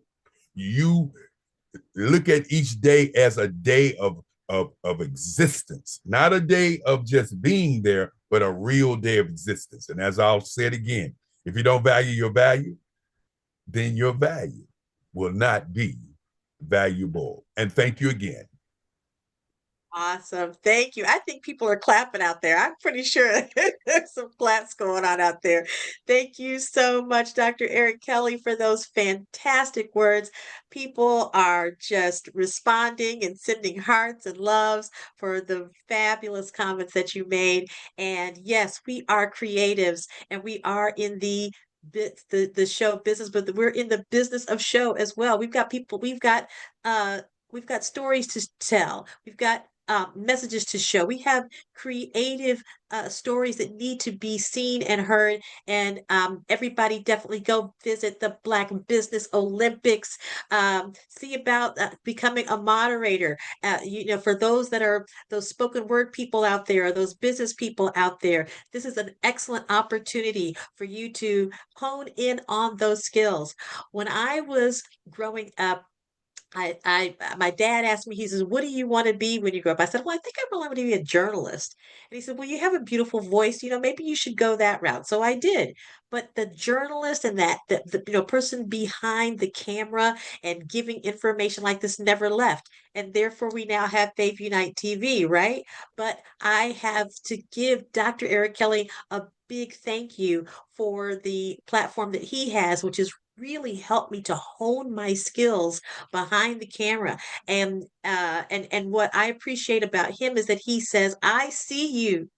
You look at each day as a day of existence, not a day of just being there, but a real day of existence. And as I'll say it again, if you don't value your value, then your value will not be valuable. And thank you again. Awesome. Thank you. I think people are clapping out there. I'm pretty sure there's some claps going on out there. Thank you so much, Dr. Eric Kelly, for those fantastic words. People are just responding and sending hearts and loves for the fabulous comments that you made. And yes, we are creatives and we are in the show business, but we're in the business of show as well. We've got people, we've got stories to tell. We've got messages to show. We have creative stories that need to be seen and heard. And everybody definitely go visit the Black Business Olympics. See about becoming a moderator. For those that are those spoken word people out there, or those business people out there, this is an excellent opportunity for you to hone in on those skills. When I was growing up, my dad asked me, he says, "What do you want to be when you grow up?" I said, "Well, I think I really want to be a journalist." And he said, "Well, you have a beautiful voice, maybe you should go that route." So I did. But the journalist and the person behind the camera and giving information like this never left. And therefore we now have Fave Unite TV, right? But I have to give Dr. Eric Kelly a big thank you for the platform that he has, which is really helped me to hone my skills behind the camera. And what I appreciate about him is that he says, "I see you,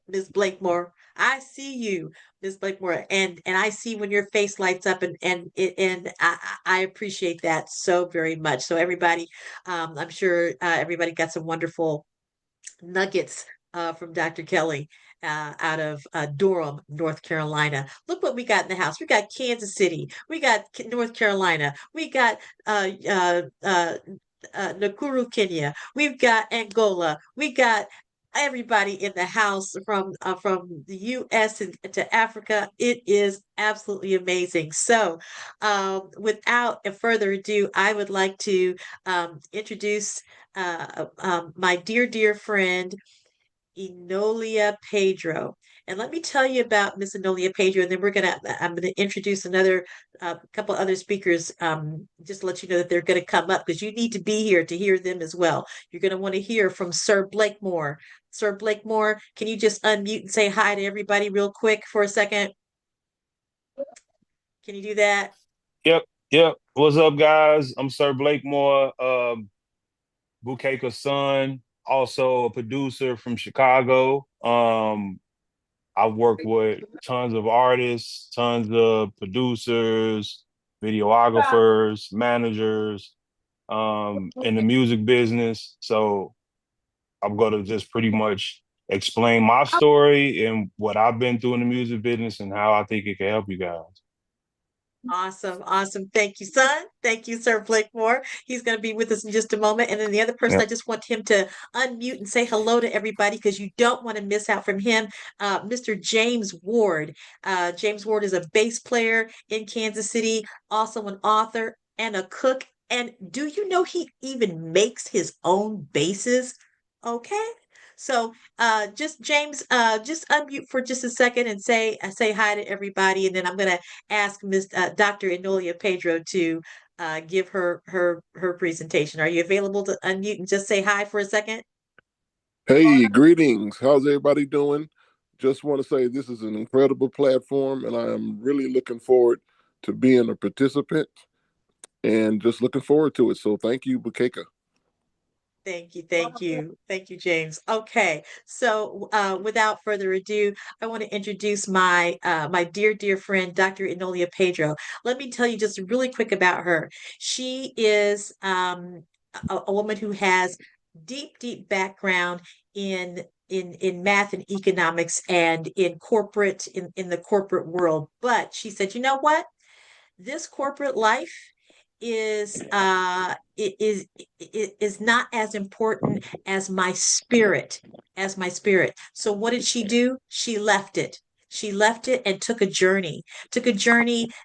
Ms. Blakemore. I see you, Ms. Blakemore, and I see when your face lights up, and I appreciate that so very much." So everybody, I'm sure everybody got some wonderful nuggets from Dr. Kelly out of Durham, North Carolina. Look what we got in the house. We got Kansas City. We got North Carolina. We got Nakuru, Kenya. We've got Angola. We got everybody in the house from the U.S. to Africa. It is absolutely amazing. So, without further ado, I would like to introduce my dear friend, Enolia Pedro. And let me tell you about Miss Enolia Pedro, and then I'm gonna introduce another couple other speakers, just to let you know that they're gonna come up, because you need to be here to hear them as well. You're gonna want to hear from Sir Blakemore. Sir Blakemore, can you just unmute and say hi to everybody real quick for a second? Can you do that? Yep. What's up, guys? I'm Sir Blakemore. Bukeka's son, also a producer from Chicago. I've worked with tons of artists, tons of producers, videographers, managers, in the music business. So I'm going to just pretty much explain my story and what I've been through in the music business and how I think it can help you guys. Awesome. Awesome. Thank you, son. Thank you, Sir Blakemore. He's going to be with us in just a moment. And then the other person, I just want him to unmute and say hello to everybody because you don't want to miss out from him. Mr. James Ward. James Ward is a bass player in Kansas City, also an author and a cook. And do you know he even makes his own basses? Okay. So just James, just unmute for just a second and say hi to everybody. And then I'm gonna ask Dr. Enolia Pedro to give her presentation. Are you available to unmute and just say hi for a second? Hey, greetings. How's everybody doing? Just want to say this is an incredible platform, and I am really looking forward to being a participant and just looking forward to it. So thank you, Bukeka. Thank you, James. Okay, so without further ado, I want to introduce my my dear friend, Dr. Enolia Pedro. Let me tell you just really quick about her. She is a woman who has deep background in math and economics and in the corporate world. But she said, you know what? This corporate life is is not as important as my spirit, so what did she do? She left it. She left it and took a journey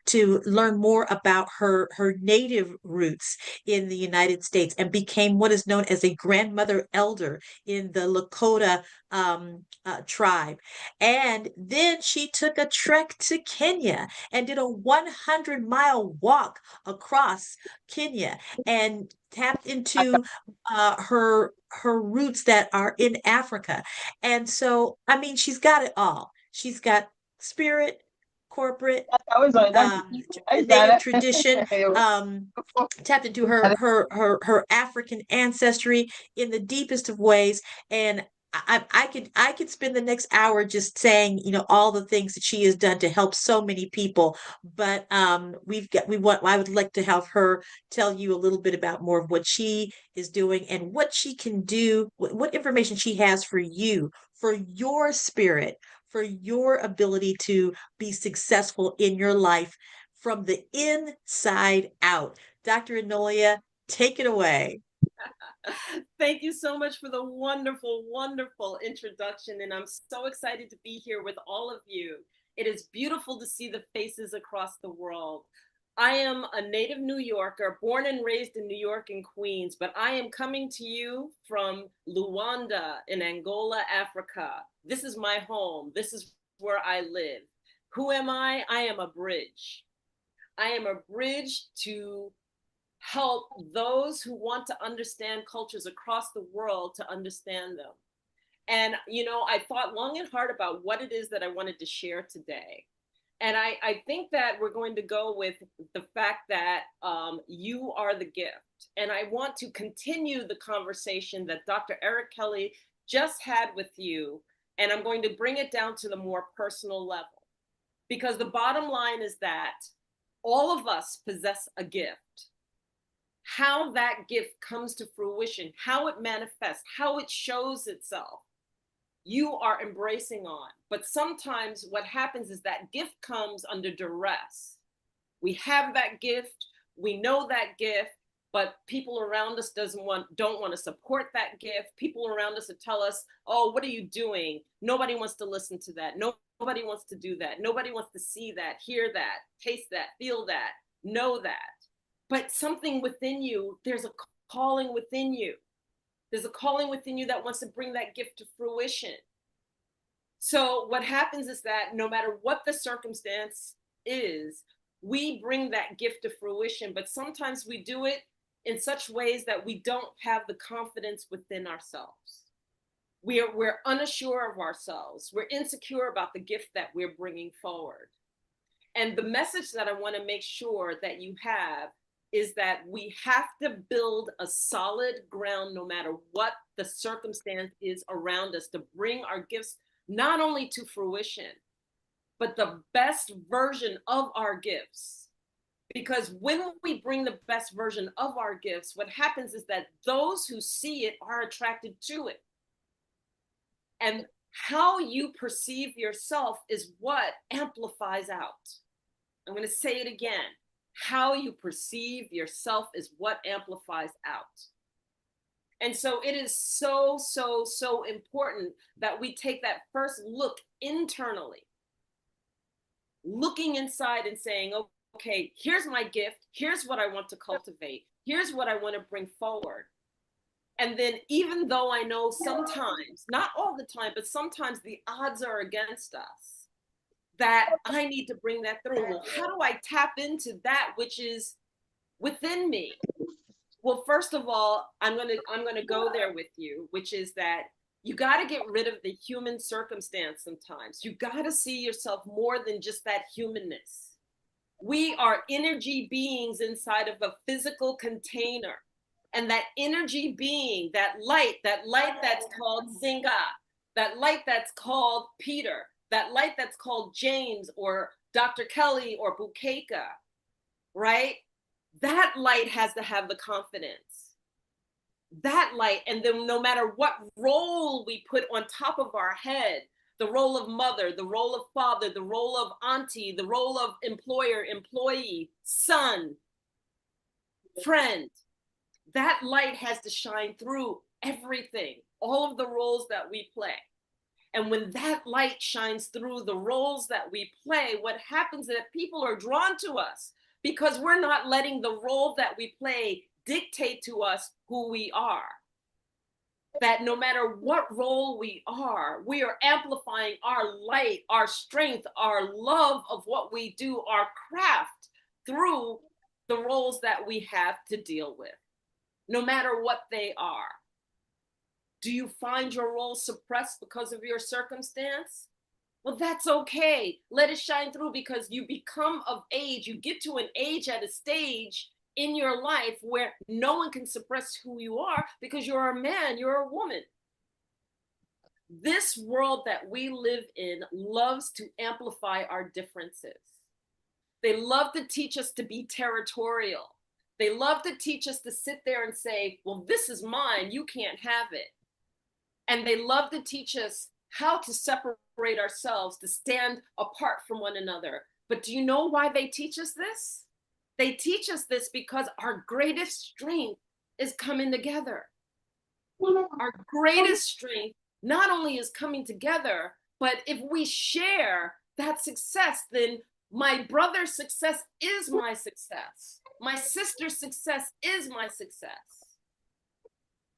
to learn more about her native roots in the United States and became what is known as a grandmother elder in the Lakota tribe. And then she took a trek to Kenya and did a 100-mile walk across Kenya and tapped into her roots that are in Africa. And so, I mean, she's got it all. She's got spirit, corporate, native tradition, tapped into her African ancestry in the deepest of ways. And I could spend the next hour just saying, you know, all the things that she has done to help so many people. But I would like to have her tell you a little bit about more of what she is doing and what she can do, what information she has for you, for your spirit, for your ability to be successful in your life from the inside out. Dr. Enolia, take it away. Thank you so much for the wonderful introduction. And I'm so excited to be here with all of you. It is beautiful to see the faces across the world. I am a native New Yorker, born and raised in New York and Queens, but I am coming to you from Luanda in Angola, Africa. This is my home. This is where I live. Who am I? I am a bridge. I am a bridge to help those who want to understand cultures across the world to understand them. And, you know, I thought long and hard about what it is that I wanted to share today. And I think that we're going to go with the fact that you are the gift. And I want to continue the conversation that Dr. Eric Kelly just had with you. And I'm going to bring it down to the more personal level. Because the bottom line is that all of us possess a gift. How that gift comes to fruition, how it manifests, how it shows itself, you are embracing on. But sometimes what happens is that gift comes under duress. We have that gift, we know that gift, but people around us don't want to support that gift. People around us that tell us, oh, what are you doing? Nobody wants to listen to that. Nobody wants to do that. Nobody wants to see that, hear that, taste that, feel that, know that. But something within you, there's a calling within you. There's a calling within you that wants to bring that gift to fruition. So what happens is that no matter what the circumstance is, we bring that gift to fruition, but sometimes we do it in such ways that we don't have the confidence within ourselves. We're unsure of ourselves. We're insecure about the gift that we're bringing forward. And the message that I want to make sure that you have is that we have to build a solid ground no matter what the circumstance is around us to bring our gifts not only to fruition, but the best version of our gifts. Because when we bring the best version of our gifts, what happens is that those who see it are attracted to it. And how you perceive yourself is what amplifies out. I'm going to say it again. How you perceive yourself is what amplifies out. And so it is so, so, so important that we take that first look internally, looking inside and saying, okay, here's my gift. Here's what I want to cultivate. Here's what I want to bring forward. And then even though I know sometimes, not all the time, but sometimes the odds are against us, that I need to bring that through. Well, how do I tap into that which is within me? Well, first of all, I'm gonna go there with you, which is that you got to get rid of the human circumstance sometimes. You got to see yourself more than just that humanness. We are energy beings inside of a physical container. And that energy being, that light that's called Zinga, that light that's called Peter, that light that's called James or Dr. Kelly or Bukeka, right? That light has to have the confidence. That light, and then no matter what role we put on top of our head, the role of mother, the role of father, the role of auntie, the role of employer, employee, son, friend, that light has to shine through everything, all of the roles that we play. And when that light shines through the roles that we play, what happens is that people are drawn to us because we're not letting the role that we play dictate to us who we are. That no matter what role we are amplifying our light, our strength, our love of what we do, our craft through the roles that we have to deal with, no matter what they are. Do you find your role suppressed because of your circumstance? Well, that's okay. Let it shine through because you become of age. You get to an age at a stage in your life where no one can suppress who you are because you're a man, you're a woman. This world that we live in loves to amplify our differences. They love to teach us to be territorial. They love to teach us to sit there and say, well, this is mine, you can't have it. And they love to teach us how to separate ourselves, to stand apart from one another. But do you know why they teach us this? They teach us this because our greatest strength is coming together. Our greatest strength not only is coming together, but if we share that success, then my brother's success is my success. My sister's success is my success.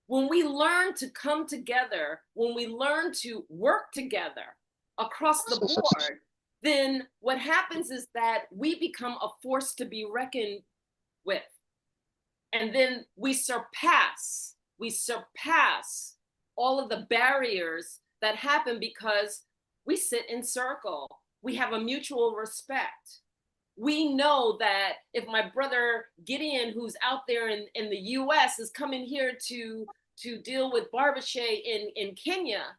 When we learn to come together, when we learn to work together across the board, then what happens is that we become a force to be reckoned with. And then we surpass all of the barriers that happen because we sit in circle. We have a mutual respect. We know that if my brother Gideon, who's out there in the US, is coming here to deal with Barbashe in Kenya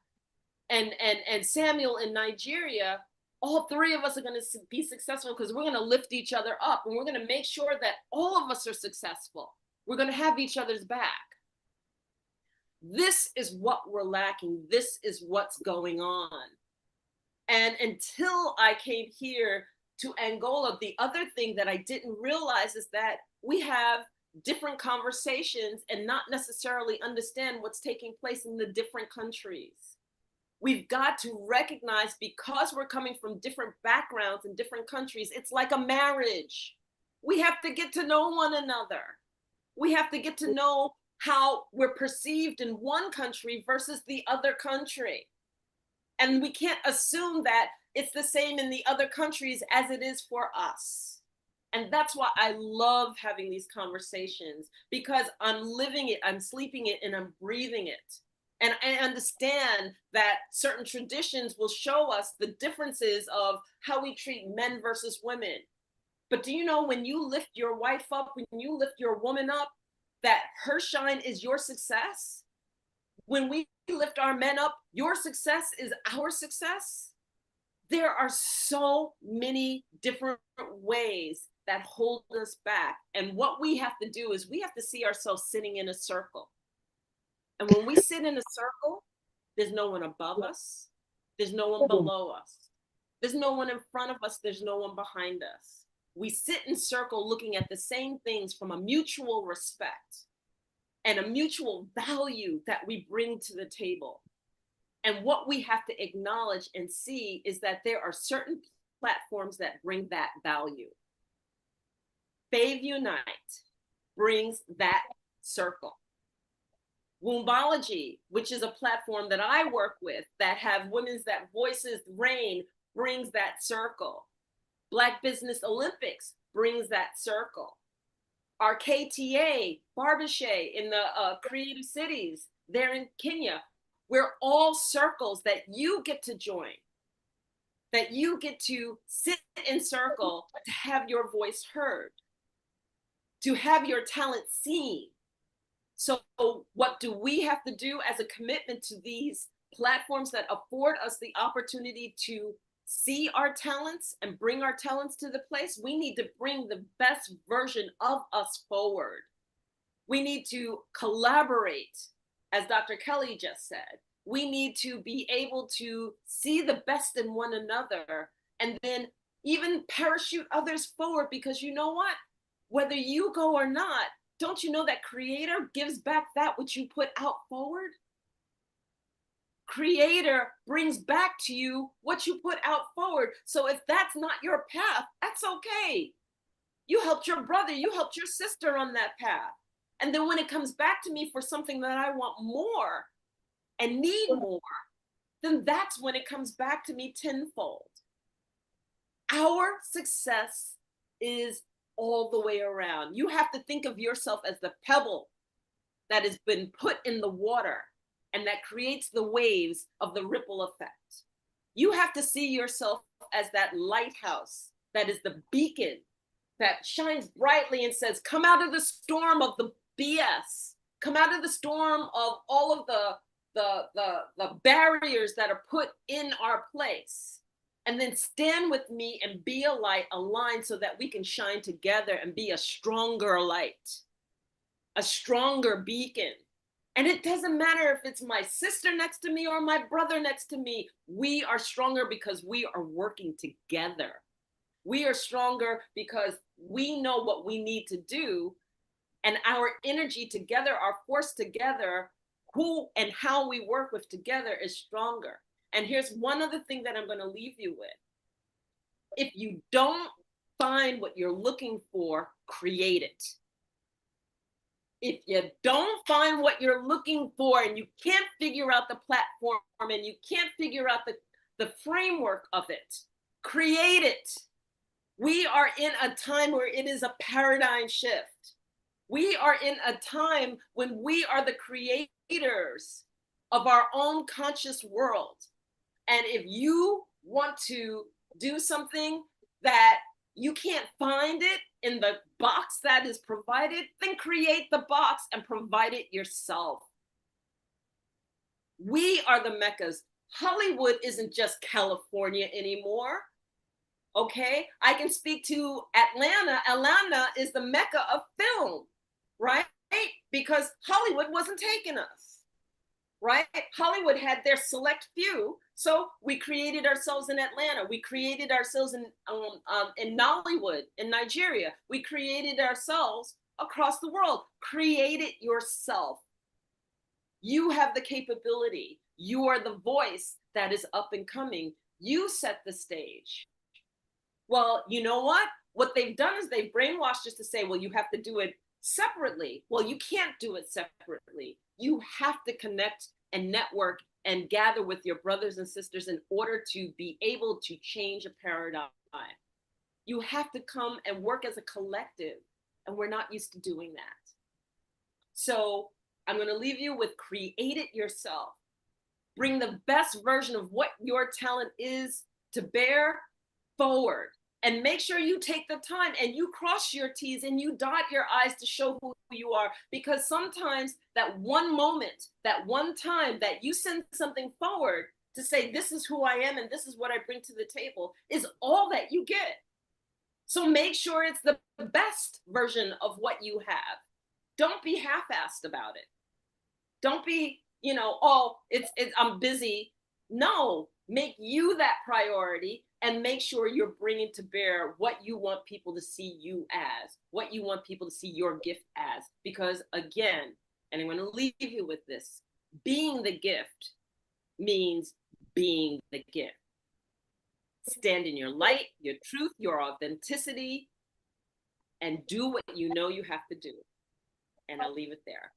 and Samuel in Nigeria, all three of us are going to be successful because we're going to lift each other up and we're going to make sure that all of us are successful. We're going to have each other's back. This is what we're lacking. This is what's going on. And until I came here to Angola, the other thing that I didn't realize is that we have different conversations and not necessarily understand what's taking place in the different countries. We've got to recognize, because we're coming from different backgrounds in different countries, it's like a marriage. We have to get to know one another. We have to get to know how we're perceived in one country versus the other country. And we can't assume that it's the same in the other countries as it is for us. And that's why I love having these conversations, because I'm living it, I'm sleeping it, and I'm breathing it. And I understand that certain traditions will show us the differences of how we treat men versus women, But do you know when you lift your wife up, when you lift your woman up, that her shine is your success? When we lift our men up, your success is our success. There are so many different ways that hold us back. And what we have to do is we have to see ourselves sitting in a circle. And when we sit in a circle, there's no one above us. There's no one below us. There's no one in front of us. There's no one behind us. We sit in circle looking at the same things from a mutual respect and a mutual value that we bring to the table. And what we have to acknowledge and see is that there are certain platforms that bring that value. Fave Unite brings that circle. Wombology, which is a platform that I work with that have women's that voices reign, brings that circle. Black Business Olympics brings that circle. Our KTA, Barbashe in the Creative Cities, there in Kenya, we're all circles that you get to join, that you get to sit in circle to have your voice heard, to have your talent seen. So what do we have to do as a commitment to these platforms that afford us the opportunity to see our talents and bring our talents to the place? We need to bring the best version of us forward. We need to collaborate, as Dr. Kelly just said. We need to be able to see the best in one another and then even parachute others forward, because you know what? Whether you go or not, don't you know that Creator gives back that which you put out forward? Creator brings back to you what you put out forward. So if that's not your path, that's okay. You helped your brother, you helped your sister on that path. And then when it comes back to me for something that I want more and need more, then that's when it comes back to me tenfold. Our success is all the way around. You have to think of yourself as the pebble that has been put in the water and that creates the waves of the ripple effect. You have to see yourself as that lighthouse that is the beacon that shines brightly and says, come out of the storm of the BS, come out of the storm of all of the barriers that are put in our place, and then stand with me and be a light, aligned, so that we can shine together and be a stronger light, a stronger beacon. And it doesn't matter if it's my sister next to me or my brother next to me. We are stronger because we are working together. We are stronger because we know what we need to do, and our energy together, our force together, who and how we work with together is stronger. And here's one other thing that I'm going to leave you with. If you don't find what you're looking for, create it. If you don't find what you're looking for and you can't figure out the platform and you can't figure out the framework of it, create it. We are in a time where it is a paradigm shift. We are in a time when we are the creators of our own conscious world. And if you want to do something that you can't find it in the box that is provided, then create the box and provide it yourself. We are the meccas. Hollywood isn't just California anymore. Okay, I can speak to Atlanta. Atlanta is the mecca of film, right? Because Hollywood wasn't taking us, right? Hollywood had their select few, so we created ourselves in Atlanta. We created ourselves in Nollywood, in Nigeria. We created ourselves across the world. Create it yourself. You have the capability. You are the voice that is up and coming. You set the stage. Well, you know what? What they've done is they've brainwashed us to say, well, you have to do it separately. Well, you can't do it separately. You have to connect and network and gather with your brothers and sisters in order to be able to change a paradigm. You have to come and work as a collective, and we're not used to doing that. So I'm going to leave you with create it yourself. Bring the best version of what your talent is to bear forward. And make sure you take the time and you cross your T's and you dot your I's to show who you are. Because sometimes that one moment, that one time that you send something forward to say, this is who I am and this is what I bring to the table, is all that you get. So make sure it's the best version of what you have. Don't be half-assed about it. Don't be, oh, I'm busy. No, make you that priority and make sure you're bringing to bear what you want people to see you as, what you want people to see your gift as. Because again, and I'm going to leave you with this, being the gift means being the gift. Stand in your light, your truth, your authenticity, and do what you know you have to do. And I'll leave it there.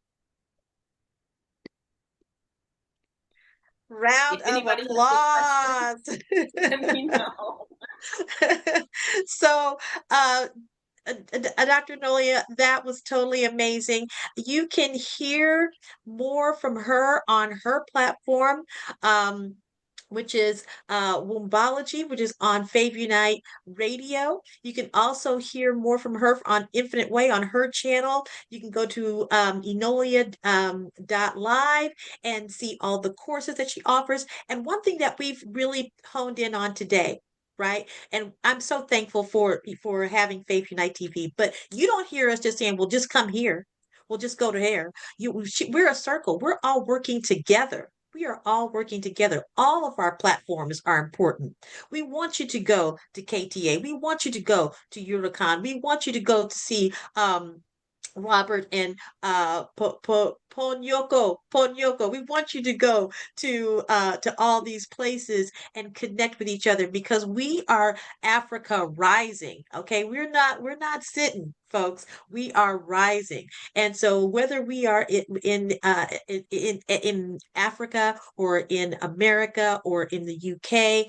Round of applause. Let me know. So, Dr. Noelia, that was totally amazing. You can hear more from her on her platform, which is Wombology, which is on Fave Unite Radio. You can also hear more from her on Infinite Way on her channel. You can go to enolia.live and see all the courses that she offers. And one thing that we've really honed in on today, right? And I'm so thankful for having Faith Unite TV, but you don't hear us just saying, well, just come here. We'll just go to here. We're a circle. We're all working together. We are all working together. All of our platforms are important. We want you to go to KTA. We want you to go to Eurocon. We want you to go to see Robert and Ponyoko. We want you to go to all these places and connect with each other, because we are Africa rising. Okay, we're not sitting, folks. We are rising. And so whether we are in Africa or in America or in the UK,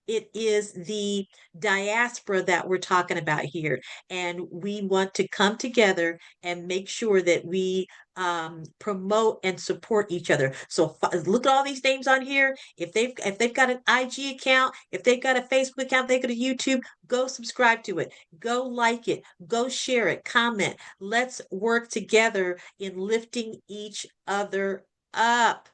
it is the diaspora that we're talking about here. And we want to come together and make sure that we promote and support each other. So look at all these names on here. If they've got an IG account, if they've got a Facebook account, they go to YouTube, go subscribe to it, go like it, go share it, comment. Let's work together in lifting each other up,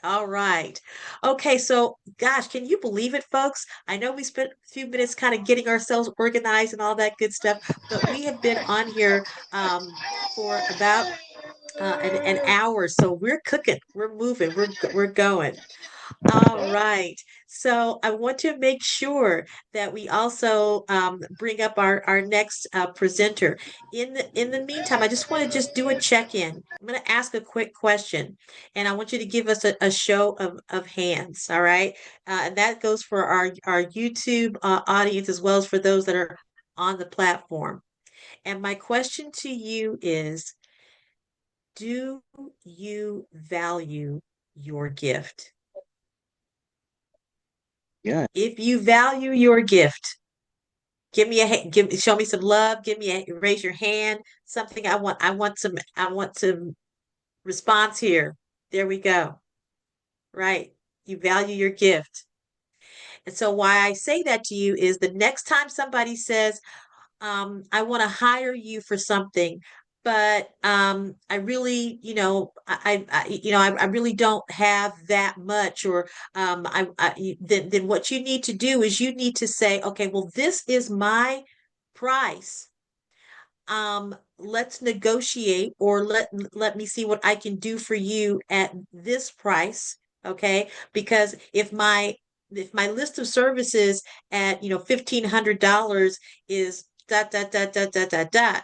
All right. Okay, so gosh, can you believe it, folks? I know we spent a few minutes kind of getting ourselves organized and all that good stuff, but we have been on here for about an hour. So we're cooking, we're moving, we're going. All right. So I want to make sure that we also bring up our next presenter. In the meantime, I just want to just do a check-in. I'm going to ask a quick question, and I want you to give us a show of hands. All right. And that goes for our YouTube audience as well as for those that are on the platform. And my question to you is, do you value your gift? Yeah. If you value your gift, show me some love. Raise your hand. Something I want some response here. There we go. Right. You value your gift. And so why I say that to you is the next time somebody says, I want to hire you for something, but I really, I really don't have that much, or then what you need to do is you need to say, okay, well, this is my price. Let's negotiate, or let me see what I can do for you at this price. Okay, because if my list of services at $1,500 is dot,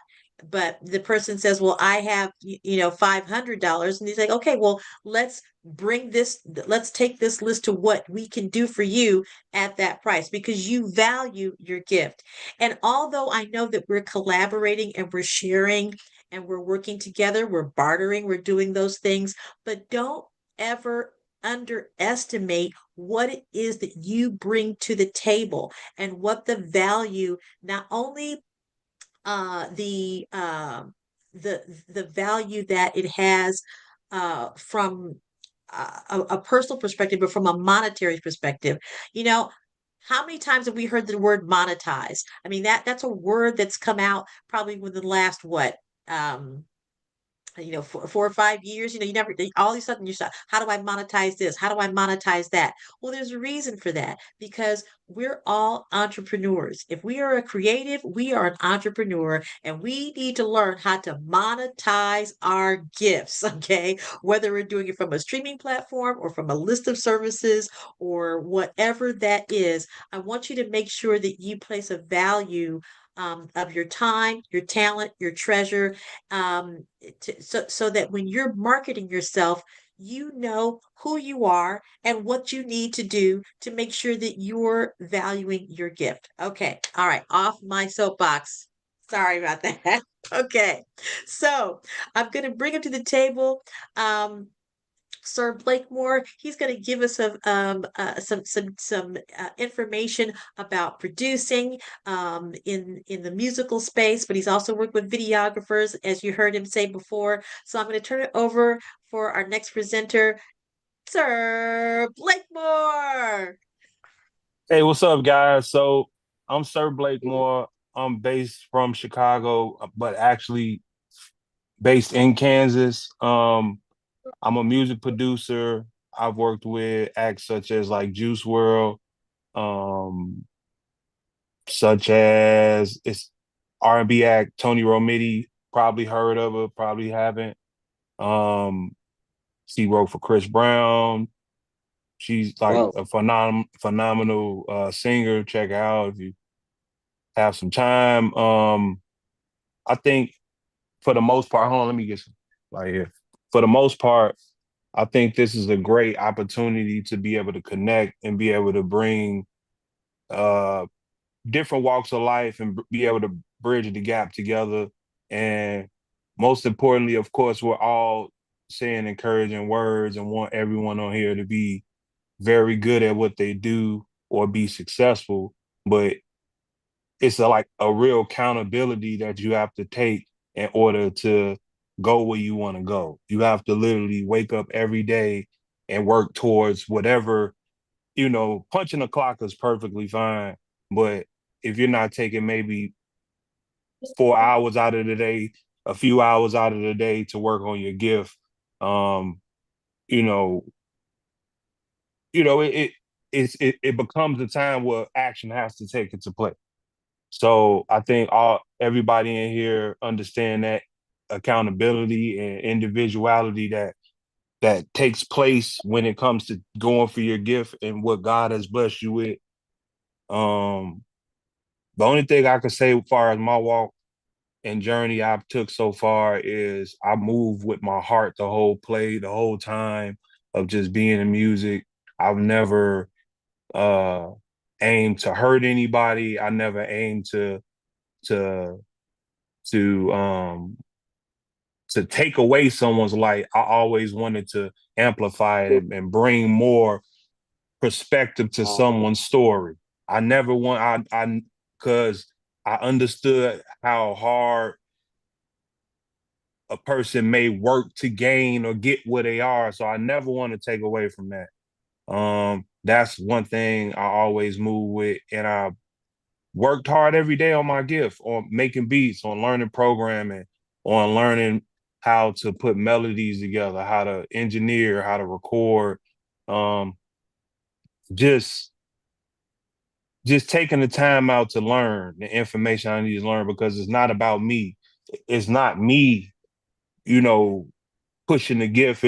but the person says, well, I have $500, and he's like, okay, well, let's take this list to what we can do for you at that price, because you value your gift. And although I know that we're collaborating and we're sharing and we're working together, we're bartering, we're doing those things, but don't ever underestimate what it is that you bring to the table and what the value, not only the value that it has from a personal perspective, but from a monetary perspective. How many times have we heard the word monetize? I mean, that's a word that's come out probably within the last what? Um, 4 or 5 years, you never, all of a sudden you start, how do I monetize this? How do I monetize that? Well, there's a reason for that because we're all entrepreneurs. If we are a creative, we are an entrepreneur and we need to learn how to monetize our gifts, okay? Whether we're doing it from a streaming platform or from a list of services or whatever that is, I want you to make sure that you place a value of your time, your talent, your treasure, so that when you're marketing yourself, you know who you are and what you need to do to make sure that you're valuing your gift. Okay, all right, off my soapbox. Sorry about that. Okay, so I'm going to bring him to the table. Sir Blakemore. He's going to give us some information about producing in the musical space, but he's also worked with videographers, as you heard him say before. So I'm going to turn it over for our next presenter, Sir Blakemore. Hey, what's up, guys? So I'm Sir Blakemore. I'm based from Chicago, but actually based in Kansas. I'm a music producer. I've worked with acts such as like Juice World, um, such as it's R&B act Tony Romiti. Probably heard of her, probably haven't. Um, she wrote for Chris Brown. She's like Wow. a phenomenal singer. Check her out if you have some time. I think for the most part, hold on, let me get some right here. For the most part, I think this is a great opportunity to be able to connect and be able to bring uh, different walks of life and be able to bridge the gap together. And most importantly, of course, we're all saying encouraging words and want everyone on here to be very good at what they do or be successful. But it's like a real accountability that you have to take in order to go where you want to go. You have to literally wake up every day and work towards whatever, punching the clock is perfectly fine. But if you're not taking maybe 4 hours out of the day, a few hours out of the day to work on your gift, um, you know, it becomes a time where action has to take into place. So I think everybody in here understand that accountability and individuality that takes place when it comes to going for your gift and what God has blessed you with. The only thing I could say as far as my walk and journey I've took so far is I move with my heart the whole time of just being in music. I've never aimed to hurt anybody. I never aimed to to to take away someone's light. I always wanted to amplify it and bring more perspective to someone's story. I never want I because I understood how hard a person may work to gain or get where they are. So I never want to take away from that. That's one thing I always move with. And I worked hard every day on my gift, on making beats, on learning programming, on learning how to put melodies together, how to engineer, how to record. Um, just just taking the time out to learn the information I need to learn because it's not about me. It's not me, pushing the gift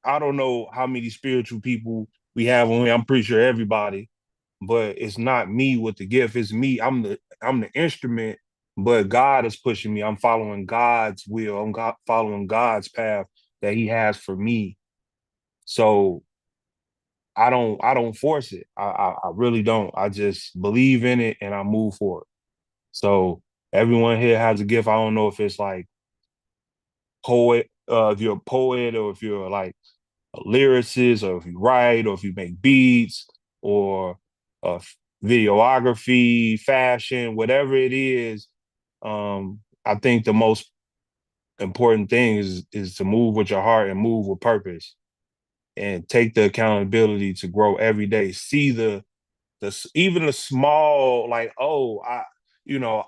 I don't know how many spiritual people we have on here. I'm pretty sure everybody, but it's not me with the gift. It's me. I'm the instrument, but God is pushing me. I'm following God's will. Following God's path that He has for me. So I don't force it. I really don't. I just believe in it and I move forward. So everyone here has a gift. I don't know if it's like poet, if you're a poet or if you're like a lyricist or if you write or if you make beats or uh, videography, fashion, whatever it is. I think the most important thing is to move with your heart and move with purpose. and take the accountability to grow every day. See even the small, like, oh, you know,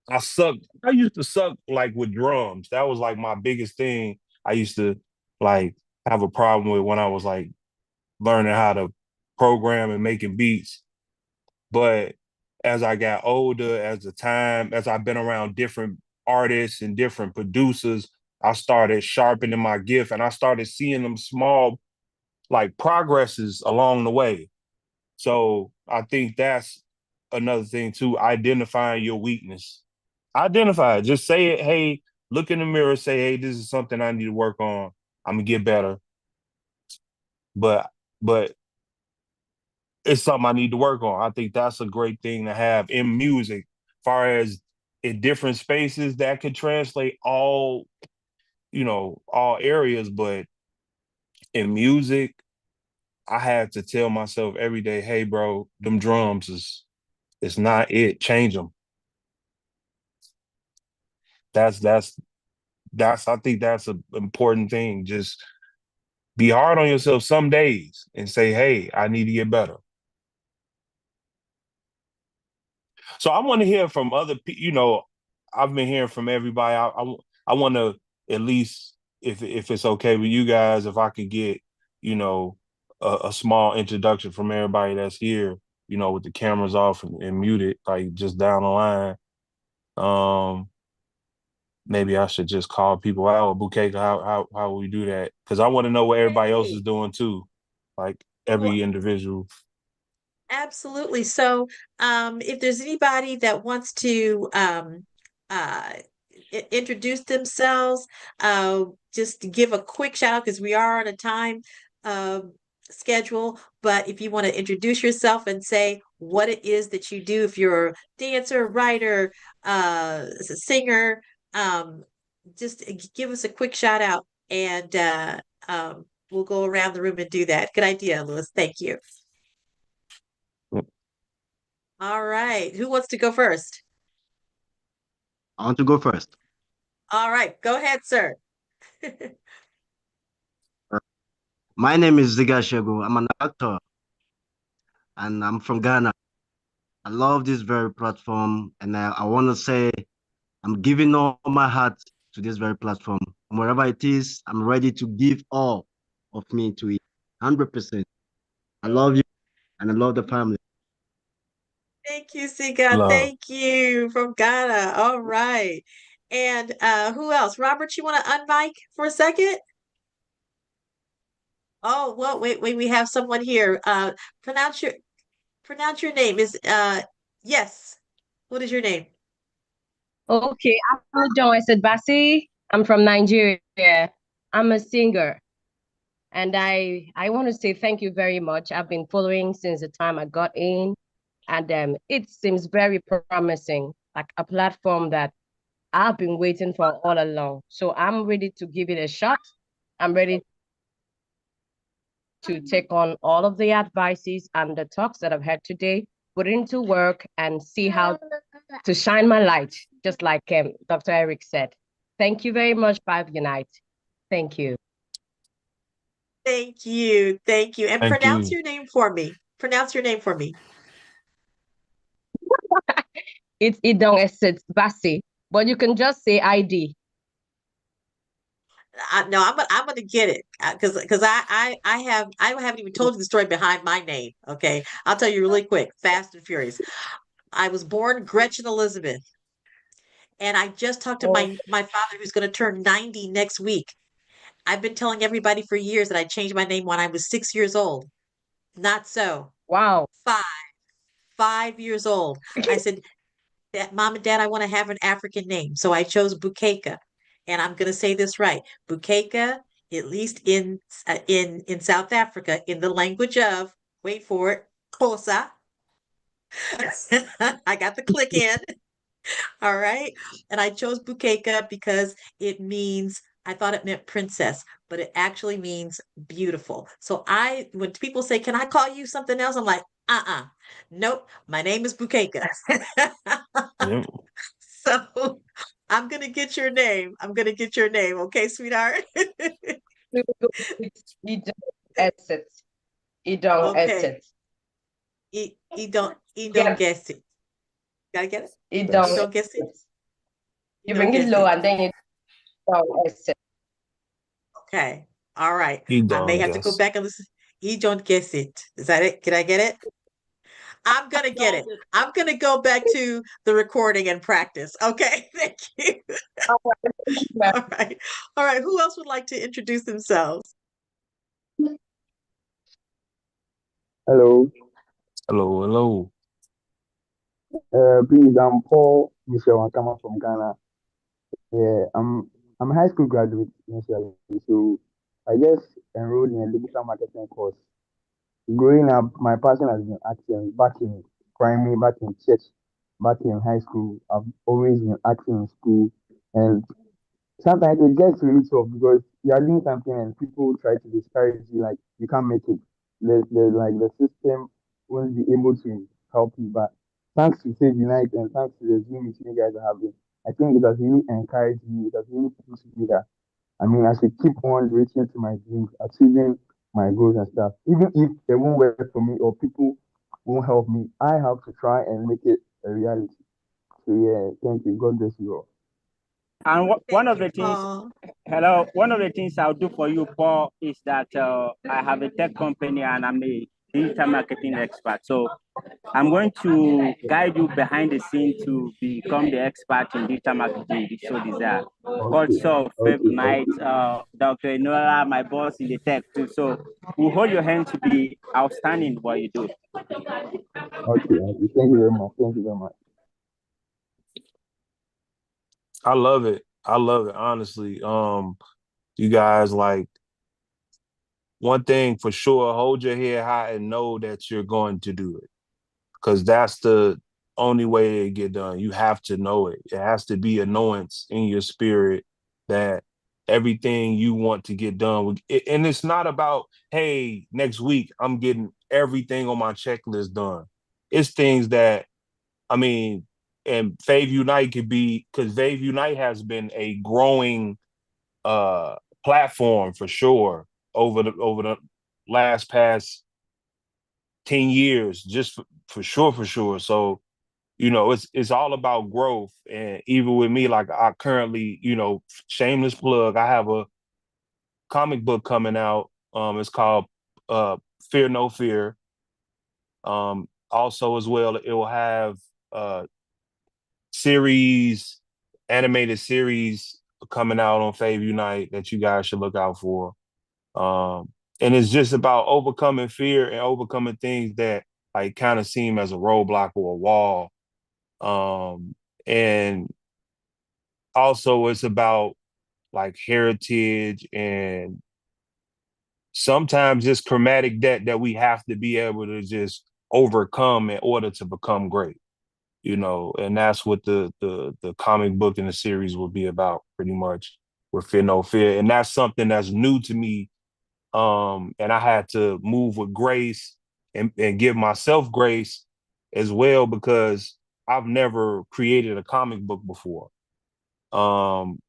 I suck. I used to suck like with drums. That was like my biggest thing. I used to like have a problem with when I was like learning how to program and making beats. But as I got older, as I've been around different artists and different producers, I started sharpening my gift and I started seeing them small like progresses along the way. So I think that's another thing too, identifying your weakness. Identify it. Just say it. Hey, look in the mirror, say, hey, this is something I need to work on. I'm gonna get better. But it's something I need to work on. I think that's a great thing to have in music, far as in different spaces that could translate all, all areas. But in music, I had to tell myself every day, hey, bro, them drums it's not it. Change them. That's I think that's an important thing. Just be hard on yourself some days and say, hey, I need to get better. So I want to hear from other people. I've been hearing from everybody. I want to at least, if it's okay with you guys, if I could get, a small introduction from everybody that's here, with the cameras off and muted, like just down the line. Maybe I should just call people out. Bouquet, how we do that? Because I want to know what everybody else is doing too, like every individual. Absolutely. So, if there's anybody that wants to introduce themselves, just to give a quick shout out because we are on a time schedule. But if you want to introduce yourself and say what it is that you do, if you're a dancer, writer, singer, just give us a quick shout out, and we'll go around the room and do that. Good idea, Louis. Thank you. All right. Who wants to go first? I want to go first. All right. Go ahead, sir. My name is Ziga Shego. I'm an actor and I'm from Ghana. I love this very platform, and I want to say I'm giving all my heart to this very platform. And wherever it is, I'm ready to give all of me to it. 100%. I love you and I love the family. Thank you, Sika. Love. Thank you from Ghana. All right. And who else? Robert, you want to unmic for a second? Oh, well, wait, we have someone here. Pronounce your name. Yes. What is your name? Okay, I'm John Bassi. I'm from Nigeria. I'm a singer. And I want to say thank you very much. I've been following since the time I got in, and it seems very promising, like a platform that I've been waiting for all along. So I'm ready to give it a shot. I'm ready to take on all of the advices and the talks that I've had today, put it into work and see how to shine my light, just like Dr. Eric said. Thank you very much, Five Unite. Thank you. Thank you. Thank you. And Thank pronounce you. your name for me. Pronounce your name for me. It's Idong Bassi, but you can just say ID. No, I'm gonna get it because I haven't even told you the story behind my name. Okay, I'll tell you really quick, fast and furious. I was born Gretchen Elizabeth, and I just talked to my father who's going to turn 90 next week. I've been telling everybody for years that I changed my name when I was 6 years old. Not so. Wow. 5 years old. I said, Mom and Dad, I want to have an African name, so I chose Bukeka, and I'm going to say this right, Bukeka. At least in South Africa, in the language of, wait for it, Xhosa. I got the click in. All right. And I chose Bukeka because I thought it meant princess, but it actually means beautiful. So when people say, can I call you something else? I'm like, nope. My name is Bukeka. So I'm going to get your name. Okay, sweetheart? Exit. Idong Okay. exit. Idong Yeah. guess it. Gotta get it? Idong Idong guess it? exit. You Idong bring it guess low it. and then you don't exit. Okay. All right. He I may don't have to go guess. back and listen. He don't guess it. Is that it? Can I get it? I'm gonna get it. I'm gonna go back to the recording and practice. Okay, thank you. All right. All right. Who else would like to introduce themselves? Hello. Hello, hello. Please, I'm Paul Michelle Ankama from Ghana. Yeah, I'm a high school graduate initially, so I just enrolled in a digital marketing course. Growing up, my passion has been acting back in primary, back in church, back in high school. I've always been acting in school, and sometimes it gets really tough because you are doing something and people try to discourage you, like you can't make it. The system won't be able to help you. But thanks to Save Unite and thanks to the Zoom meeting you guys are having, I think it has really encouraged me. It has really pushed me that I mean I should keep on reaching to my dreams, achieving my goals and stuff. Even if it won't work for me or people won't help me, I have to try and make it a reality. So yeah, thank you. God bless you all. And one of the things, Paul. hello, one of the things I'll do for you, Paul, is that I have a tech company and I'm a digital marketing expert. So I'm going to guide you behind the scene to become the expert in digital marketing you so desire. Also, Fifth Night, Dr. Enola, my boss in the tech too. So we'll hold your hand to be outstanding in what you do. Okay. Thank you very much. Thank you very much. I love it. I love it, honestly. You guys, like, one thing for sure, hold your head high and know that you're going to do it. Because that's the only way it get done. You have to know it. It has to be a knowance in your spirit that everything you want to get done. And it's not about, hey, next week I'm getting everything on my checklist done. It's things that, I mean, and Fave Unite could be, because Fave Unite has been a growing platform for sure over the past 10 years, just for sure. So, it's all about growth. And even with me, like I currently, shameless plug, I have a comic book coming out. It's called Fear No Fear. Also as well, it will have animated series coming out on Fave Unite that you guys should look out for. And it's just about overcoming fear and overcoming things that like kind of seem as a roadblock or a wall. And also it's about like heritage and sometimes just chromatic debt that we have to be able to just overcome in order to become great. And that's what the comic book and the series will be about, pretty much, with Fear No Fear. And that's something that's new to me. And I had to move with grace and give myself grace as well, because I've never created a comic book before.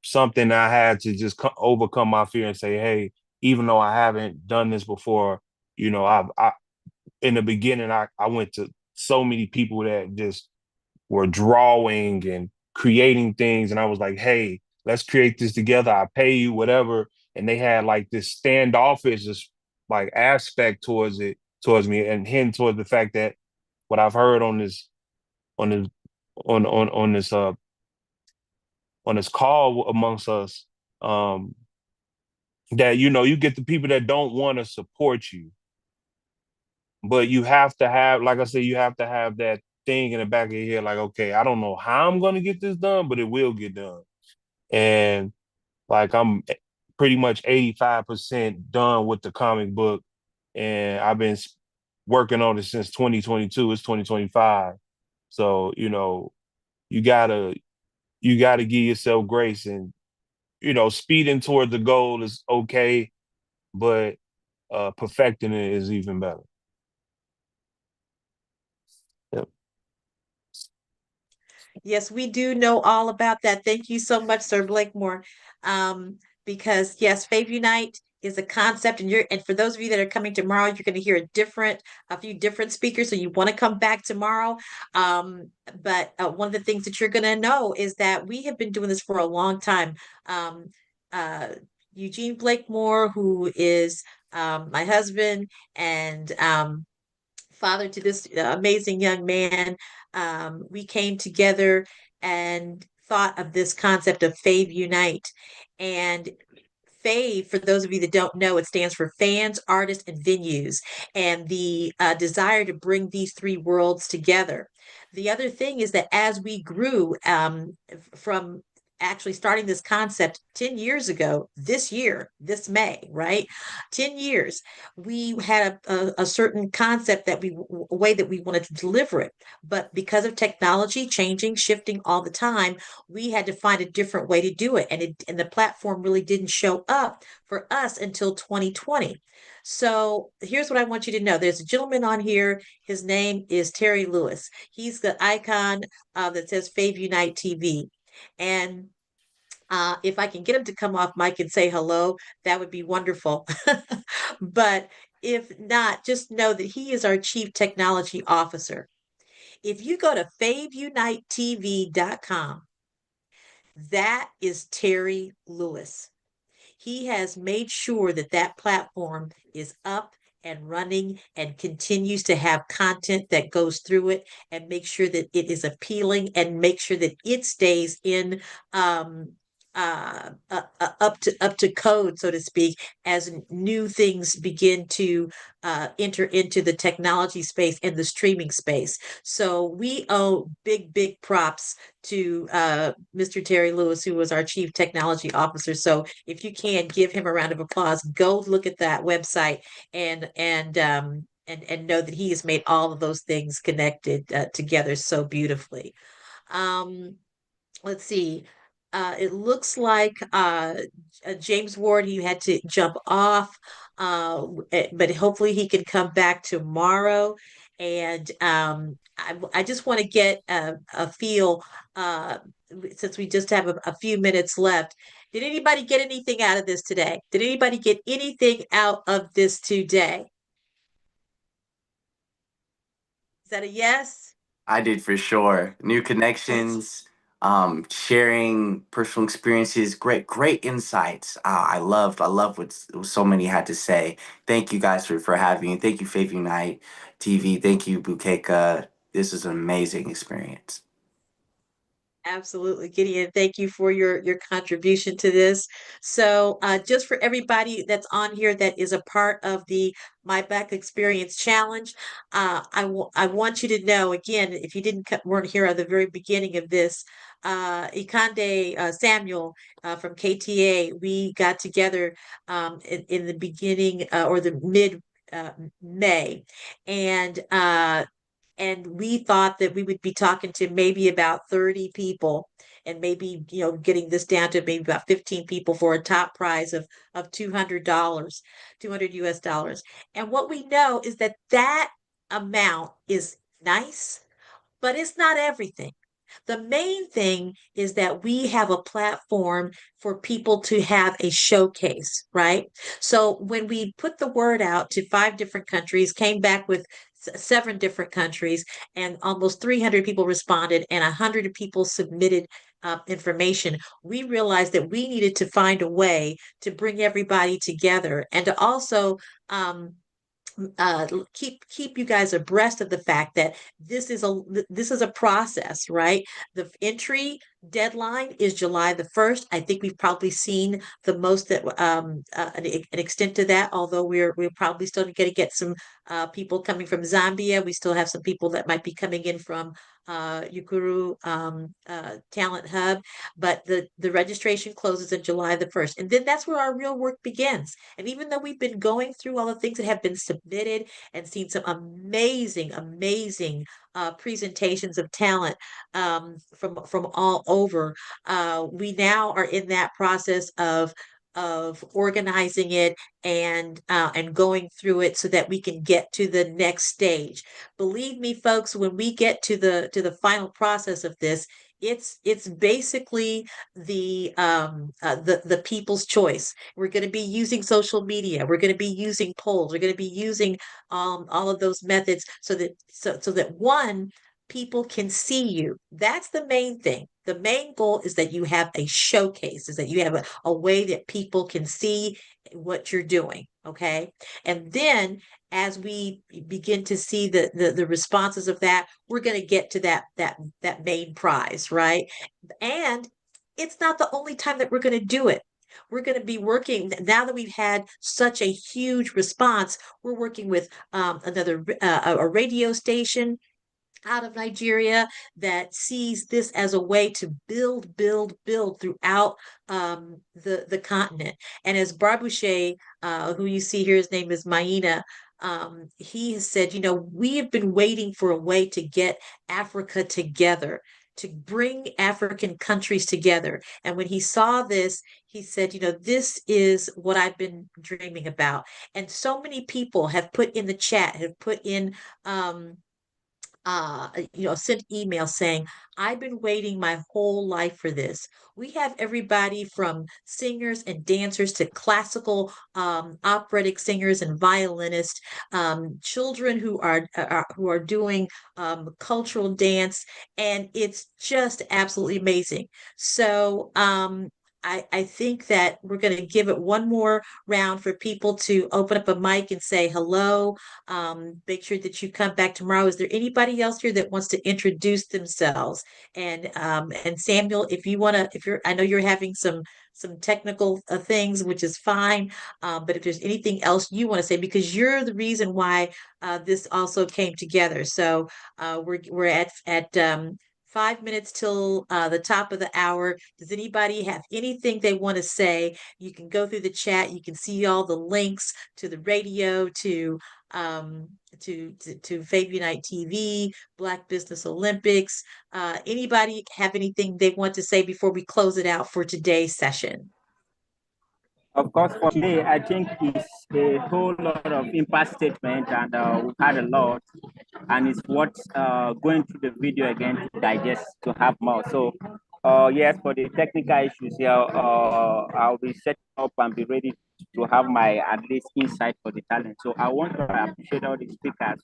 Something I had to just overcome my fear and say, hey, even though I haven't done this before, I in the beginning, I went to so many people that just were drawing and creating things. And I was like, hey, let's create this together. I pay you whatever. And they had like this standoffish like aspect towards me, and hinting towards the fact that what I've heard on this call amongst us, that, you get the people that don't want to support you, but you have to have, like I said, you have to have that thing in the back of your head, like, okay, I don't know how I'm going to get this done, but it will get done. And like, I'm pretty much 85% done with the comic book, and I've been working on it since 2022. It's 2025. So, you gotta give yourself grace, and, speeding toward the goal is okay, but perfecting it is even better. Yep. Yes, we do know all about that. Thank you so much, Sir Blakemore. Because yes, Fave Unite is a concept, and for those of you that are coming tomorrow, you're going to hear a few different speakers. So you want to come back tomorrow. But one of the things that you're going to know is that we have been doing this for a long time. Eugene Blakemore, who is my husband and father to this amazing young man, we came together and thought of this concept of Fave Unite. And FAVE, for those of you that don't know, it stands for fans, artists, and venues, and the desire to bring these three worlds together. The other thing is that as we grew from actually starting this concept 10 years ago, this this May, right? 10 years, we had a certain concept a way that we wanted to deliver it. But because of technology changing, shifting all the time, we had to find a different way to do it. And the platform really didn't show up for us until 2020. So here's what I want you to know. There's a gentleman on here. His name is Terry Lewis. He's the icon that says Fave Unite TV. And if I can get him to come off mic and say hello, that would be wonderful. But if not, just know that he is our Chief Technology Officer. If you go to faveunitetv.com, that is Terry Lewis. He has made sure that that platform is up and running and continues to have content that goes through it, and make sure that it is appealing, and make sure that it stays in up to code, so to speak, as new things begin to enter into the technology space and the streaming space. So we owe big props to Mr. Terry Lewis, who was our Chief Technology Officer. So if you can, give him a round of applause. Go look at that website and know that he has made all of those things connected together so beautifully. Let's see. It looks like James Ward, he had to jump off, but hopefully he can come back tomorrow. And I just want to get a feel, since we just have a few minutes left. Did anybody get anything out of this today? Did anybody get anything out of this today? Is that a yes? I did for sure. New connections, sharing personal experiences, great insights. I loved what so many had to say. Thank you guys for having me. Thank you, Fave Unite TV. Thank you, Bukeka. This is an amazing experience. Absolutely, Gideon. Thank you for your contribution to this. So just for everybody that's on here that is a part of the My Black Experience Challenge, I want you to know, again, if you weren't here at the very beginning of this, Ikande Samuel from KTA, we got together in the beginning or the mid May, and we thought that we would be talking to maybe about 30 people, and maybe, getting this down to maybe about 15 people for a top prize of $200, $200 US. And what we know is that amount is nice, but it's not everything. The main thing is that we have a platform for people to have a showcase, right? So when we put the word out to 5 different countries, came back with 7 different countries, and almost 300 people responded, and 100 people submitted information, we realized that we needed to find a way to bring everybody together, and to also keep you guys abreast of the fact that this is a process, right? The entry deadline is July the 1st. I think we've probably seen the most that an extent to that, although we're probably still going to get some people coming from Zambia. We still have some people that might be coming in from Yukuru Talent Hub, but the registration closes on July the 1st. And then that's where our real work begins. And even though we've been going through all the things that have been submitted and seen some amazing presentations of talent from all over, we now are in that process of organizing it and going through it so that we can get to the next stage. Believe me, folks, when we get to the final process of this, It's basically the people's choice. We're going to be using social media. We're going to be using polls. We're going to be using all of those methods so that one, people can see you. That's the main thing. The main goal is that you have a showcase, is that you have a way that people can see what you're doing. Okay. And then as we begin to see the responses of that, we're going to get to that main prize, right? And it's not the only time that we're going to do it. We're going to be working now that we've had such a huge response. We're working with a radio station out of Nigeria that sees this as a way to build throughout the continent. And as Barbouche, who you see here, his name is Maina, he has said, we have been waiting for a way to get Africa together, to bring African countries together. And when he saw this, he said, this is what I've been dreaming about. And so many people have put in the chat, have put in sent emails saying, I've been waiting my whole life for this. We have everybody from singers and dancers to classical operatic singers and violinists, children who are doing cultural dance, and it's just absolutely amazing. So I think that we're going to give it one more round for people to open up a mic and say hello. Make sure that you come back tomorrow. Is there anybody else here that wants to introduce themselves? And Samuel, I know you're having some technical things, which is fine. But if there's anything else you want to say, because you're the reason why this also came together. So we're at 5 minutes till the top of the hour. Does anybody have anything they want to say? You can go through the chat. You can see all the links to the radio, to Faith Unite TV, Black Business Olympics. Anybody have anything they want to say before we close it out for today's session? Of course, for me, I think it's a whole lot of impact statement, and we've had a lot, and it's worth going through the video again to digest, to have more. So, yes, for the technical issues here, I'll be set up and be ready to have my at least insight for the talent. So I want to appreciate all the speakers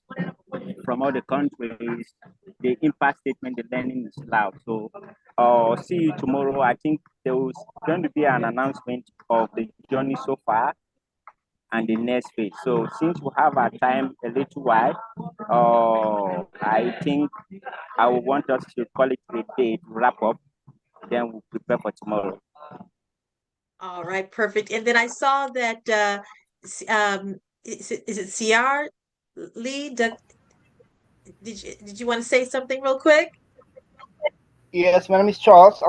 from all the countries. The impact statement, the learning is loud. So see you tomorrow. I think there was going to be an announcement of the journey so far and the next phase. So since we have our time a little while, I think I would want us to call it a day to wrap up. Then we'll prepare for tomorrow. All right, perfect. And then I saw that is it CR Lee? Did you want to say something real quick? Yes, my name is Charles.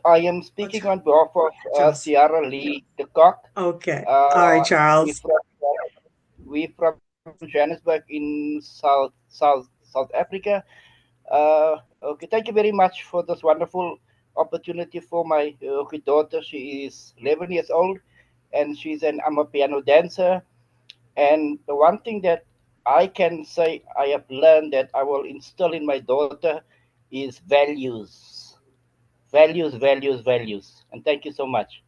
I am speaking on behalf of Sierra Lee de Kock. Okay. All right, Charles. We're from Johannesburg in South Africa. Okay, thank you very much for this wonderful opportunity for my daughter. She is 11 years old, and she's an amapiano dancer. And the one thing that I can say I have learned that I will instill in my daughter is values. Values. And thank you so much.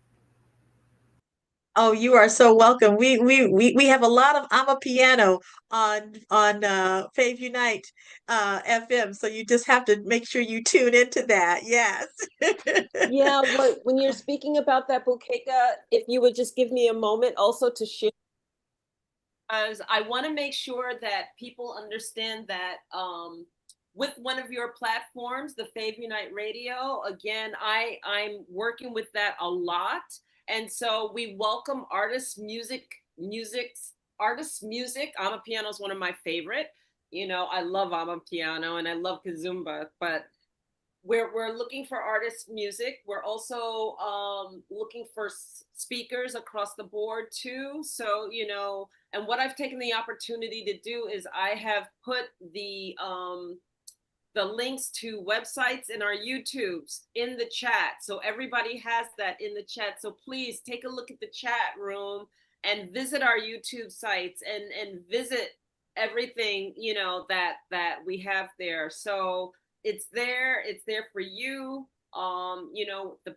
Oh, you are so welcome. We have a lot of amapiano on Faith Unite FM, so you just have to make sure you tune into that. Yes. Yeah, when you're speaking about that, Bukeka, if you would just give me a moment also to share. As I want to make sure that people understand that with one of your platforms, the Faith Unite Radio, again, I'm working with that a lot. And so we welcome artists' music. Amapiano is one of my favorite. I love Amapiano and I love Kizomba, but we're looking for artists' music. We're also looking for speakers across the board too. So, and what I've taken the opportunity to do is I have put the links to websites and our YouTubes in the chat. So everybody has that in the chat. So please take a look at the chat room and visit our YouTube sites and visit everything, that we have there. So it's there. It's there for you. You know, the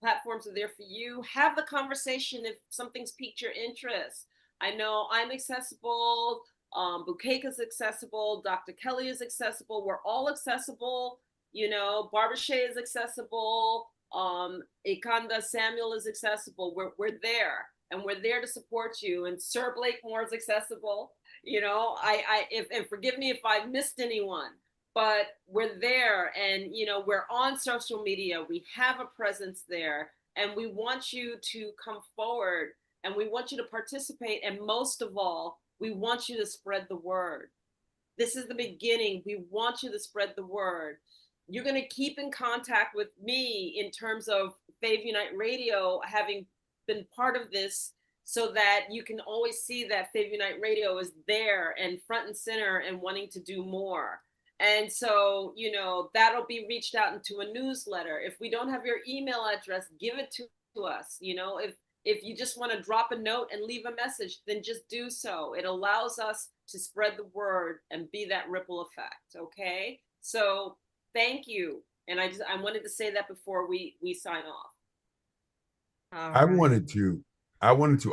platforms are there for you. Have the conversation if something's piqued your interest. I know I'm accessible. Bukeka's accessible. Dr. Kelly is accessible. We're all accessible. You know, Barbara Shea is accessible. Ikanda Samuel is accessible. We're there, and we're there to support you. And Sir Blake Moore is accessible. You know, and forgive me if I missed anyone, but we're there, and you know, we're on social media. We have a presence there, and we want you to come forward, and we want you to participate, and most of all, we want you to spread the word. This is the beginning. We want you to spread the word. You're going to keep in contact with me in terms of Fave Unite Radio, having been part of this, so that you can always see that Fave Unite Radio is there and front and center and wanting to do more. And so, you know, that'll be reached out into a newsletter. If we don't have your email address, give it to us. You know, if you just want to drop a note and leave a message, then just do so. It allows us to spread the word and be that ripple effect. Okay. So thank you. And I wanted to say that before we sign off. I wanted to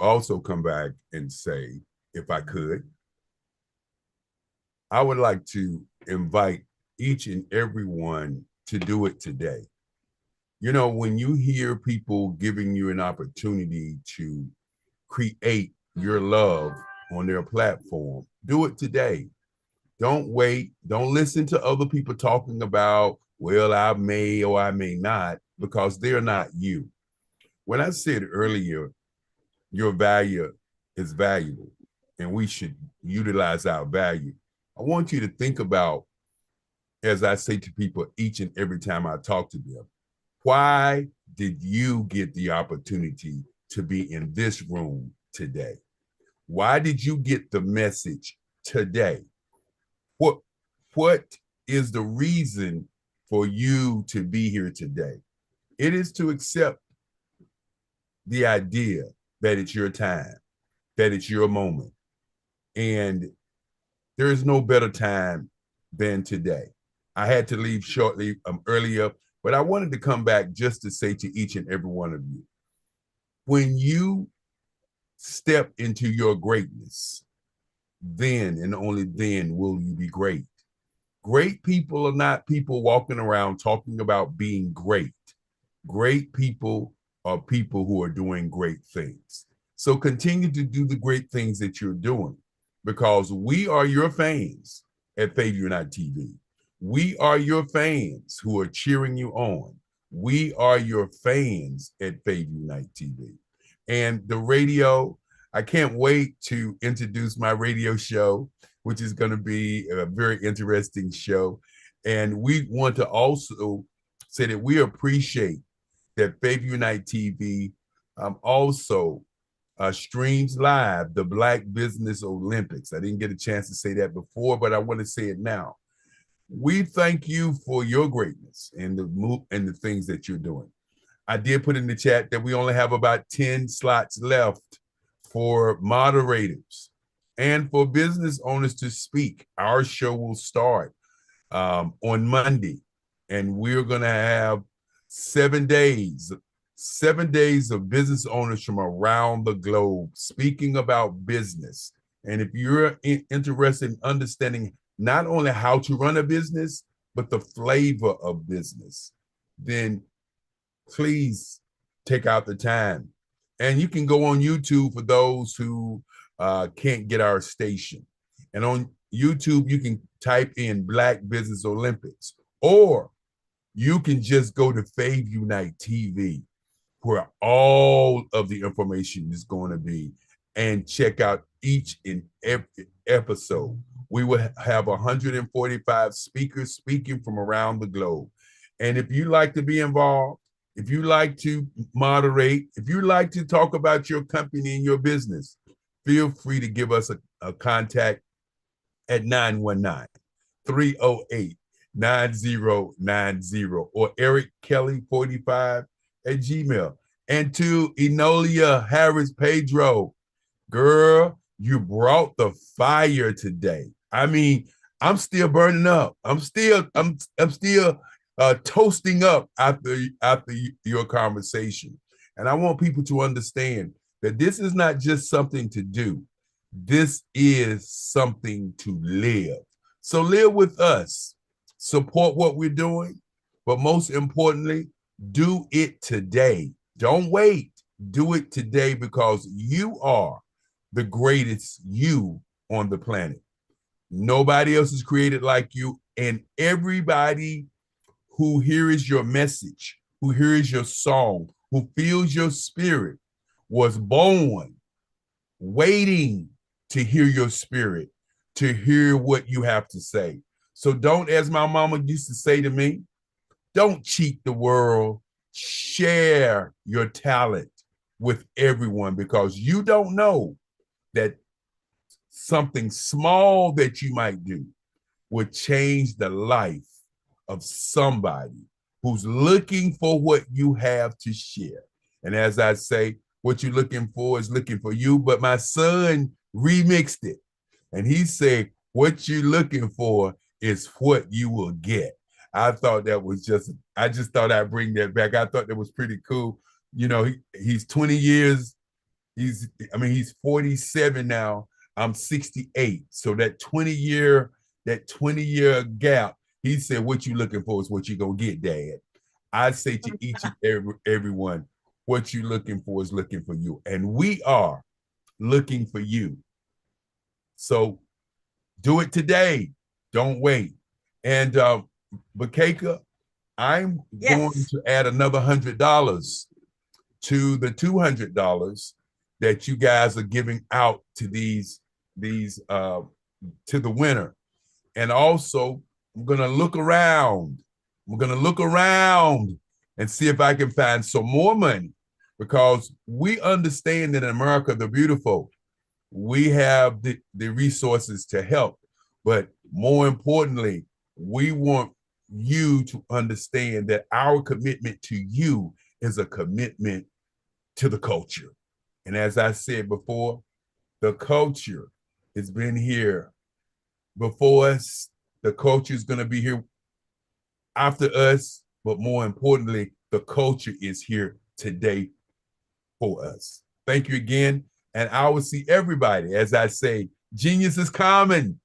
also come back and say, if I could, I would like to invite each and every one to do it today. You know, when you hear people giving you an opportunity to create your love on their platform, do it today. Don't wait. Don't listen to other people talking about, well, I may or I may not, because they're not you. When I said earlier, your value is valuable and we should utilize our value, I want you to think about, as I say to people each and every time I talk to them, why did you get the opportunity to be in this room today? Why did you get the message today? What is the reason for you to be here today? It is to accept the idea that it's your time, that it's your moment. And there is no better time than today. I had to leave shortly earlier, but I wanted to come back just to say to each and every one of you, when you step into your greatness, then and only then will you be great. Great people are not people walking around talking about being great. Great people are people who are doing great things. So continue to do the great things that you're doing, because we are your fans at Fave Unite TV. We are your fans who are cheering you on. We are your fans at Fave Unite TV. And the radio, I can't wait to introduce my radio show, which is going to be a very interesting show. And we want to also say that we appreciate that Fave Unite TV also streams live the Black Business Olympics. I didn't get a chance to say that before, but I want to say it now. We thank you for your greatness and the things that you're doing. I did put in the chat that we only have about 10 slots left for moderators and for business owners to speak. Our show will start on Monday, and we're going to have 7 days of business owners from around the globe speaking about business. And if you're interested in understanding not only how to run a business, but the flavor of business, then please take out the time. And you can go on YouTube for those who can't get our station. And on YouTube, you can type in Black Business Olympics, or you can just go to Fave Unite TV, where all of the information is going to be, and check out each and every episode. We will have 145 speakers speaking from around the globe. And if you like to be involved, if you like to moderate, if you like to talk about your company and your business, feel free to give us a contact at 919-308-9090 or Eric Kelly 45 at Gmail. And to Enolia Harris Pedro, girl, you brought the fire today. I mean, I'm still burning up. I'm still toasting up after your conversation. And I want people to understand that this is not just something to do. This is something to live. So live with us, support what we're doing, but most importantly, do it today. Don't wait. Do it today, because you are the greatest you on the planet. Nobody else is created like you, and everybody who hears your message, who hears your song, who feels your spirit, was born waiting to hear your spirit, to hear what you have to say. So don't, as my mama used to say to me, don't cheat the world. Share your talent with everyone, because you don't know that something small that you might do would change the life of somebody who's looking for what you have to share. And as I say, what you're looking for is looking for you. But my son remixed it, and he said, what you're looking for is what you will get. I thought that was I just thought I'd bring that back. I thought that was pretty cool. You know, he's 20 years. He's 47 now. I'm 68. So that 20-year gap, he said, what you looking for is what you're going to get, Dad. I say to each and everyone, what you're looking for is looking for you. And we are looking for you. So do it today. Don't wait. And Bakeka, I'm going to add another $100 to the $200 that you guys are giving out to these to the winner. And also, I'm gonna look around. I'm gonna look around and see if I can find some more money, because we understand that in America the Beautiful, we have the resources to help. But more importantly, we want you to understand that our commitment to you is a commitment to the culture. And as I said before, the culture has been here before us. The culture is going to be here after us. But more importantly, the culture is here today for us. Thank you again. And I will see everybody, as I say, genius is common.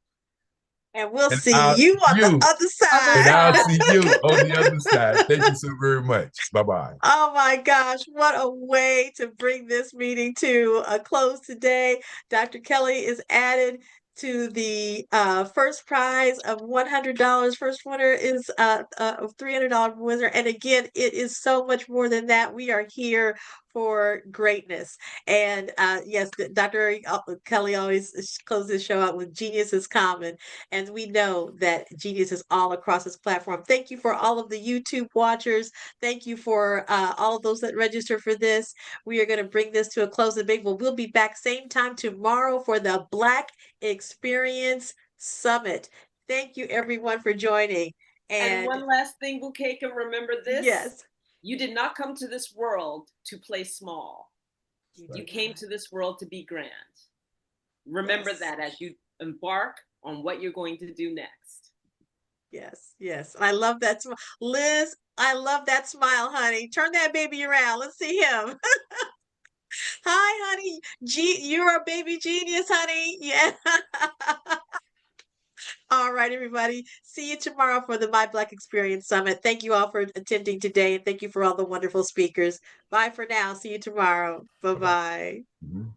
And we'll see you on the other side. And I'll see you on the other side. Thank you so very much. Bye-bye. Oh my gosh, what a way to bring this meeting to a close today. Dr. Kelly is added to the first prize of $100. First winner is a $300 winner. And again, it is so much more than that. We are here for greatness. And yes, Dr. Kelly always closes the show out with genius is common. And we know that genius is all across this platform. Thank you for all of the YouTube watchers. Thank you for all of those that register for this. We are going to bring this to a close. We'll be back same time tomorrow for the Black Experience Summit. Thank you everyone for joining. And one last thing, Bukeka, remember this? Yes. You did not come to this world to play small. You came to this world to be grand. Remember that as you embark on what you're going to do next. Yes, yes. I love that smile. Liz, I love that smile, honey. Turn that baby around. Let's see him. Hi, honey. You're a baby genius, honey. Yeah. All right, everybody. See you tomorrow for the My Black Experience Summit. Thank you all for attending today, and thank you for all the wonderful speakers. Bye for now. See you tomorrow. Bye-bye. Mm-hmm.